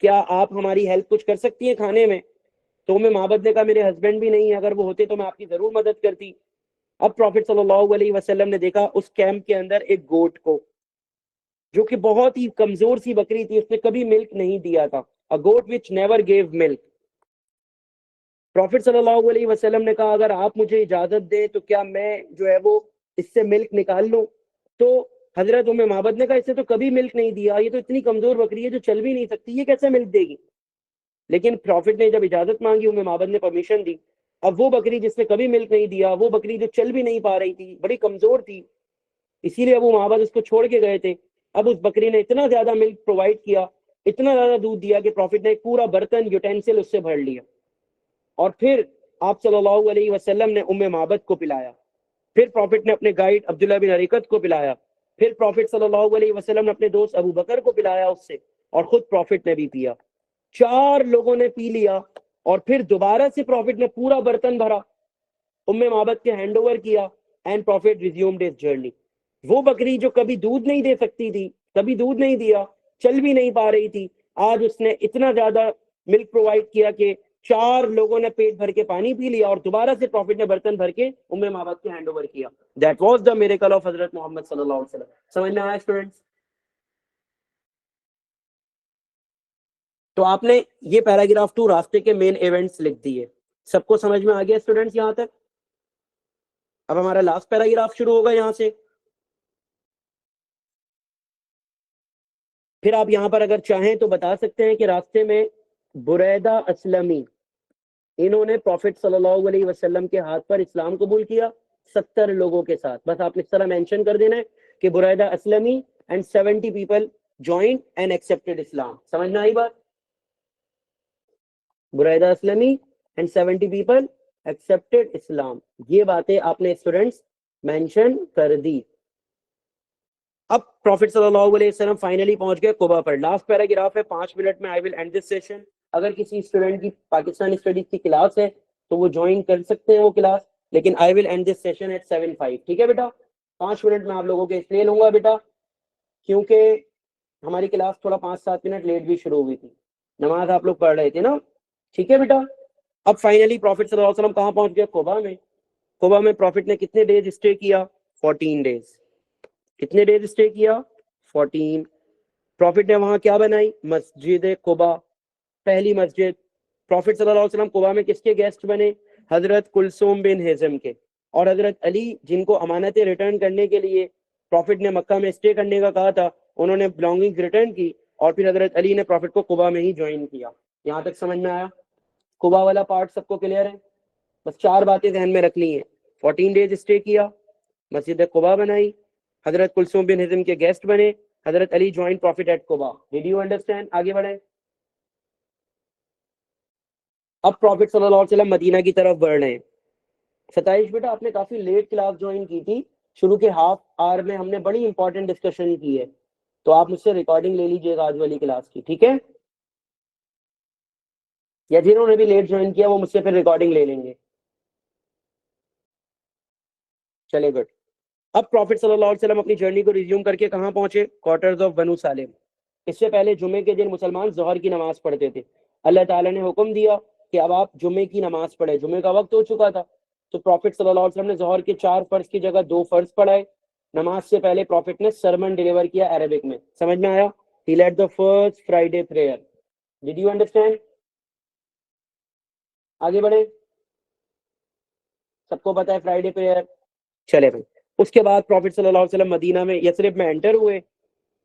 کیا آپ ہماری ہیلپ کچھ کر سکتی ہیں کھانے میں؟ تو ام معبد نے کہا میرے ہسبینڈ بھی نہیں ہے, اگر وہ ہوتے تو میں آپ کی ضرور مدد کرتی. اب پروفٹ صلی اللہ علیہ وسلم نے دیکھا اس کیمپ کے اندر ایک گوٹ کو, جو کہ بہت ہی کمزور سی بکری تھی, اس نے کبھی ملک نہیں دیا تھا. A goat which never gave milk. Prophet صلی اللہ علیہ وسلم نے کہا اگر آپ مجھے اجازت دیں تو کیا میں جو ہے وہ اس سے ملک نکال لوں؟ تو حضرت ام معبد نے کہا اس سے تو کبھی ملک نہیں دیا, یہ تو اتنی کمزور بکری ہے جو چل بھی نہیں سکتی, یہ کیسے ملک دے گی؟ لیکن پروفٹ نے جب اجازت مانگی, ام معبد نے پرمیشن دی. اب وہ بکری جس نے کبھی ملک نہیں دیا, وہ بکری جو چل بھی نہیں پا رہی تھی, بڑی کمزور تھی, اسی لیے ابو معبد اس کو چھوڑ کے گئے تھے. اب اس بکری نے اتنا زیادہ ملک پرووائڈ کیا, اتنا زیادہ دودھ دیا کہ پروفٹ نے ایک پورا برتن یوٹینسل اس سے بھر لیا. اور پھر آپ صلی اللہ علیہ وسلم نے ام معبد کو پلایا. پھر پروفٹ نے اپنے گائیڈ عبداللہ بن اریکت کو پلایا. پھر پروفٹ صلی اللہ علیہ وسلم نے اپنے دوست ابو بکر کو پلایا اس سے, اور خود پروفٹ نے بھی پیا. 4 لوگوں نے پی لیا, اور پھر دوبارہ سے پروفٹ نے پورا برتن بھرا. ام معبد کے ہینڈ اوور کیا and prophet resumed his journey. وہ بکری جو کبھی دودھ نہیں دے سکتی تھی, کبھی دودھ نہیں دیا, چل بھی نہیں پا رہی تھی, آج اس نے اتنا زیادہ ملک پرووائڈ کیا کہ 4 لوگوں نے پیٹ بھر کے پانی پی لیا اور دوبارہ سے پروفٹ نے برتن بھر کے ام معبد کے ہینڈ اوور کیا. That was the miracle of Hazrat Muhammad صلی اللہ علیہ وسلم. سمجھ میں آیا اسٹوڈنٹس؟ تو آپ نے یہ پیراگراف 2 راستے کے مین ایونٹس لکھ دیے. سب کو سمجھ میں آ گیا اسٹوڈنٹس یہاں تک؟ اب ہمارا لاسٹ پیراگراف شروع ہوگا یہاں سے. پھر آپ یہاں پر اگر چاہیں تو بتا سکتے ہیں کہ راستے میں بریدہ اسلمی, انہوں نے پروفٹ صلی اللہ علیہ وسلم کے ہاتھ پر اسلام قبول کیا 70 لوگوں کے ساتھ. بس آپ اس طرح مینشن کر دینا ہے کہ Buraidah Aslami and 70 people joined and accepted Islam. سمجھنا آئی بات؟ Buraidah Aslami and 70 people accepted Islam, یہ باتیں آپ نے اسٹوڈنٹس مینشن کر دی. اب پروفٹ صلی اللہ علیہ وسلم فائنلی پہنچ گئے قبا پر. لاسٹ پیراگراف ہے, 5 منٹ میں آئی ول اینڈ دس سیشن. اگر کسی اسٹوڈنٹ کی پاکستانی اسٹڈیز کی کلاس ہے تو وہ جوائن کر سکتے ہیں وہ کلاس, لیکن آئی will and this session at 7:05. ٹھیک ہے بیٹا؟ 5 منٹ میں آپ لوگوں کے اس لیے لوں گا بیٹا کیونکہ ہماری کلاس تھوڑا 5-7 منٹ لیٹ بھی شروع ہوئی تھی, نماز آپ لوگ پڑھ رہے تھے نا. ٹھیک ہے بیٹا؟ اب فائنلی پروفٹ صلی اللہ علیہ وسلم کہاں پہنچ گئے؟ قبا میں. قبا میں پروفٹ نے کتنے ڈیز اسٹے کیا؟ 14 ڈیز. کتنے ڈیز اسٹے کیا؟ 14. پروفٹ نے وہاں کیا بنائی؟ مسجد قبا, پہلی مسجد. پروفٹ صلی اللہ علیہ وسلم قبا میں کس کے گیسٹ بنے؟ حضرت کلثوم بن ہزم کے. اور حضرت علی جن کو امانتیں ریٹرن کرنے کے لیے پروفٹ نے مکہ میں اسٹے کرنے کا کہا تھا, انہوں نے بلانگنگ ریٹرن کی اور پھر حضرت علی نے پروفٹ کو قبا میں ہی جوائن کیا. یہاں تک سمجھ میں آیا؟ قبا والا پارٹ سب کو کلیئر ہے؟ بس 4 باتیں ذہن میں رکھنی ہیں. 14 ڈیز اسٹے کیا, مسجد قبا بنائی, حضرت کلثوم بن ہزم کے گیسٹ بنے, Hazrat Ali join prophet at Quba. Did you understand? آگے بڑھیں. اب پروفٹ صلی اللہ علیہ وسلم مدینہ کی طرف بڑھ رہے ہیں. 27 بیٹا آپ نے کافی لیٹ کلاس جوائن کی تھی, شروع کے ہاف آور میں ہم نے بڑی امپورٹنٹ ڈسکشن کی ہے, تو آپ مجھ سے ریکارڈنگ لے لیجیے گا آج والی کلاس کی. ٹھیک ہے؟ یا جنہوں نے بھی لیٹ جوائن کیا وہ مجھ سے پھر ریکارڈنگ لے لیں گے. چلے گڈ. اب پروفٹ صلی اللہ علیہ وسلم اپنی جرنی کو ریزیوم کر کے کہاں پہنچے؟ کوارٹرز آف بنو سالم. اس سے پہلے جمعے کے دن مسلمان ظہر کی نماز پڑھتے تھے. اللہ تعالیٰ نے حکم دیا کہ اب آپ جمعے کی نماز پڑھے. جمعے کا وقت ہو چکا تھا, تو پروفٹ صلی اللہ علیہ وسلم نے ظہر کے 4 فرض کی جگہ 2 فرض پڑھائے. نماز سے پہلے پروفٹ نے سرمن ڈیلیور کیا عربک میں. سمجھ میں آیا؟ He led the first Friday prayer. Did you understand? آگے بڑھیں. سب کو پتا ہے فرائیڈے پریئر؟ چلے بھائی. اس کے بعد پروفٹ صلی اللہ علیہ وسلم مدینہ میں یثرب میں انٹر ہوئے.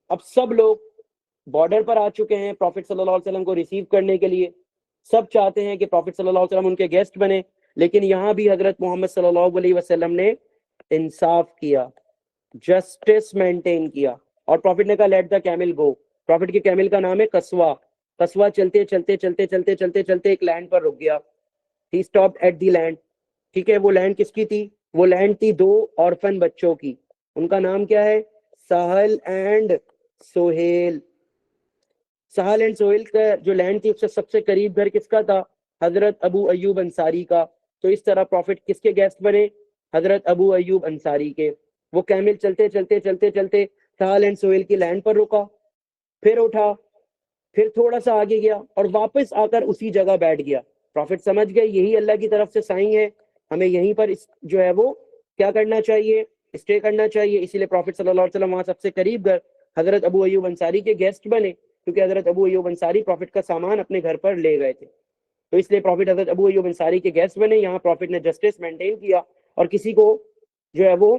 اب سب لوگ بارڈر پر آ چکے ہیں پروفٹ صلی اللہ علیہ وسلم کو ریسیو کرنے کے لیے. سب چاہتے ہیں کہ پروفٹ صلی اللہ علیہ وسلم ان کے گیسٹ بنے, لیکن یہاں بھی حضرت محمد صلی اللہ علیہ وسلم نے انصاف کیا, جسٹس مینٹین کیا, اور پروفٹ نے کہا let the camel go. Prophet کے کیمل کا نام ہے قصوہ. قصوہ چلتے چلتے چلتے چلتے چلتے چلتے ایک لینڈ پر رک گیا. ہی اسٹاپڈ ایٹ دی لینڈ. ٹھیک ہے, وہ لینڈ کس کی تھی؟ وہ لینڈ تھی 2 آرفن بچوں کی. ان کا نام کیا ہے؟ سہل اینڈ سہیل. سہل اینڈ سہیل کا جو لینڈ تھی اس سے سب سے قریب گھر کس کا تھا؟ حضرت ابو ایوب انصاری کا. تو اس طرح پروفٹ کس کے گیسٹ بنے؟ حضرت ابو ایوب انصاری کے. وہ کیمل چلتے چلتے چلتے چلتے سہل اینڈ سہیل کی لینڈ پر رکا, پھر اٹھا, پھر تھوڑا سا آگے گیا اور واپس آ کر اسی جگہ بیٹھ گیا. پروفٹ سمجھ گئے یہی اللہ کی طرف سے سائن ہے, ہمیں یہیں پر جو ہے وہ کیا کرنا چاہیے؟ اسٹے کرنا چاہیے. اسی لیے پروفٹ صلی اللہ علیہ وسلم وہاں سب سے قریب گھر حضرت ابو ایوب انصاری کے گیسٹ بنے, کیونکہ حضرت ابو ایوب انصاری پروفٹ کا سامان اپنے گھر پر لے گئے تھے. تو اس لیے پروفٹ حضرت ابو ایوب انصاری کے گیسٹ بنے. یہاں پروفٹ نے جسٹس مینٹین کیا اور کسی کو جو ہے وہ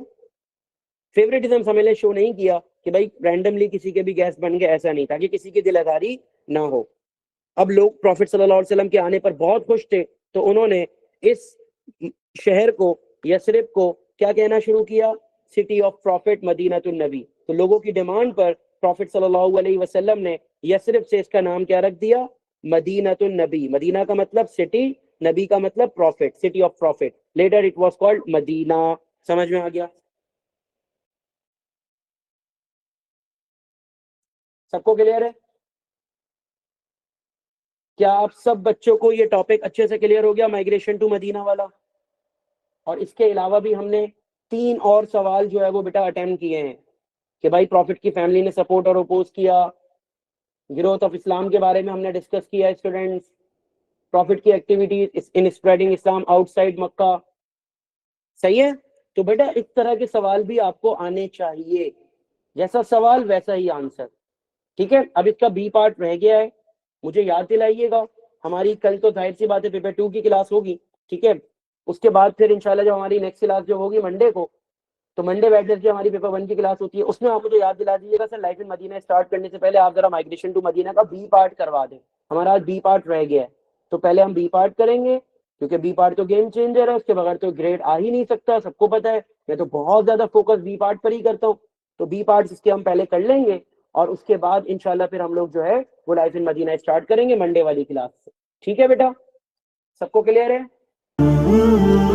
فیوریٹزم سمجھ لے شو نہیں کیا کہ بھائی رینڈملی کسی کے بھی گیسٹ بن گئے, ایسا نہیں, تاکہ کسی کی دل آزاری نہ ہو. اب لوگ پروفٹ صلی اللہ علیہ وسلم کے آنے پر بہت خوش تھے, تو انہوں نے اس شہر کو یثرب کو کیا کہنا شروع کیا؟ سٹی آف پروفٹ, مدینۃ النبی. تو لوگوں کی ڈیمانڈ پر پروفٹ صلی اللہ علیہ وسلم نے یثرب سے اس کا نام کیا رکھ دیا؟ مدینۃ النبی. مدینہ کا مطلب سٹی, نبی کا مطلب prophet, city of prophet. Later it was called Medina. سمجھ میں آ گیا؟ سب کو کلیئر ہے؟ کیا آپ سب بچوں کو یہ ٹاپک اچھے سے کلیئر ہو گیا, مائگریشن ٹو مدینہ والا؟ اور اس کے علاوہ بھی ہم نے 3 اور سوال جو ہے وہ بیٹا اٹیمپٹ کیے ہیں کہ بھائی پروفٹ کی فیملی نے سپورٹ اور اپوز کیا, گروتھ آف اسلام کے بارے میں ہم نے ڈسکس کیا اسٹوڈینٹس, پروفٹ کی activities in spreading Islam outside Mecca. صحیح ہے؟ تو بیٹا اس طرح کے سوال بھی آپ کو آنے چاہیے, جیسا سوال ویسا ہی آنسر. ٹھیک ہے, اب اس کا بی پارٹ رہ گیا ہے, مجھے یاد دلائیے گا. ہماری کل تو ظاہر سی بات ہے پیپر 2 کی کلاس ہوگی, ٹھیک ہے. اس کے بعد پھر انشاءاللہ جو ہماری نیکسٹ کلاس جو ہوگی منڈے کو, تو منڈے ویڈنسڈے ہماری پیپر 1 کی کلاس ہوتی ہے, اس میں آپ مجھے یاد دلا دیجیے گا سر لائف ان مدینہ اسٹارٹ کرنے سے پہلے آپ ذرا مائگریشن ٹو مدینہ کا بی پارٹ کروا دیں. ہمارا آج بی پارٹ رہ گیا ہے, تو پہلے ہم بی پارٹ کریں گے, کیونکہ بی پارٹ تو گیم چینجر ہے, اس کے بغیر تو گریڈ آ ہی نہیں سکتا, سب کو پتا ہے. میں تو بہت زیادہ فوکس بی پارٹ پر ہی کرتا ہوں, تو بی پارٹ اس کے ہم پہلے کر لیں گے, اور اس کے بعد انشاءاللہ پھر ہم لوگ جو ہے وہ لائف ان مدینہ اسٹارٹ کریں گے منڈے والی کلاس سے. ٹھیک ہے بیٹا, سب کو کلیئر ہے؟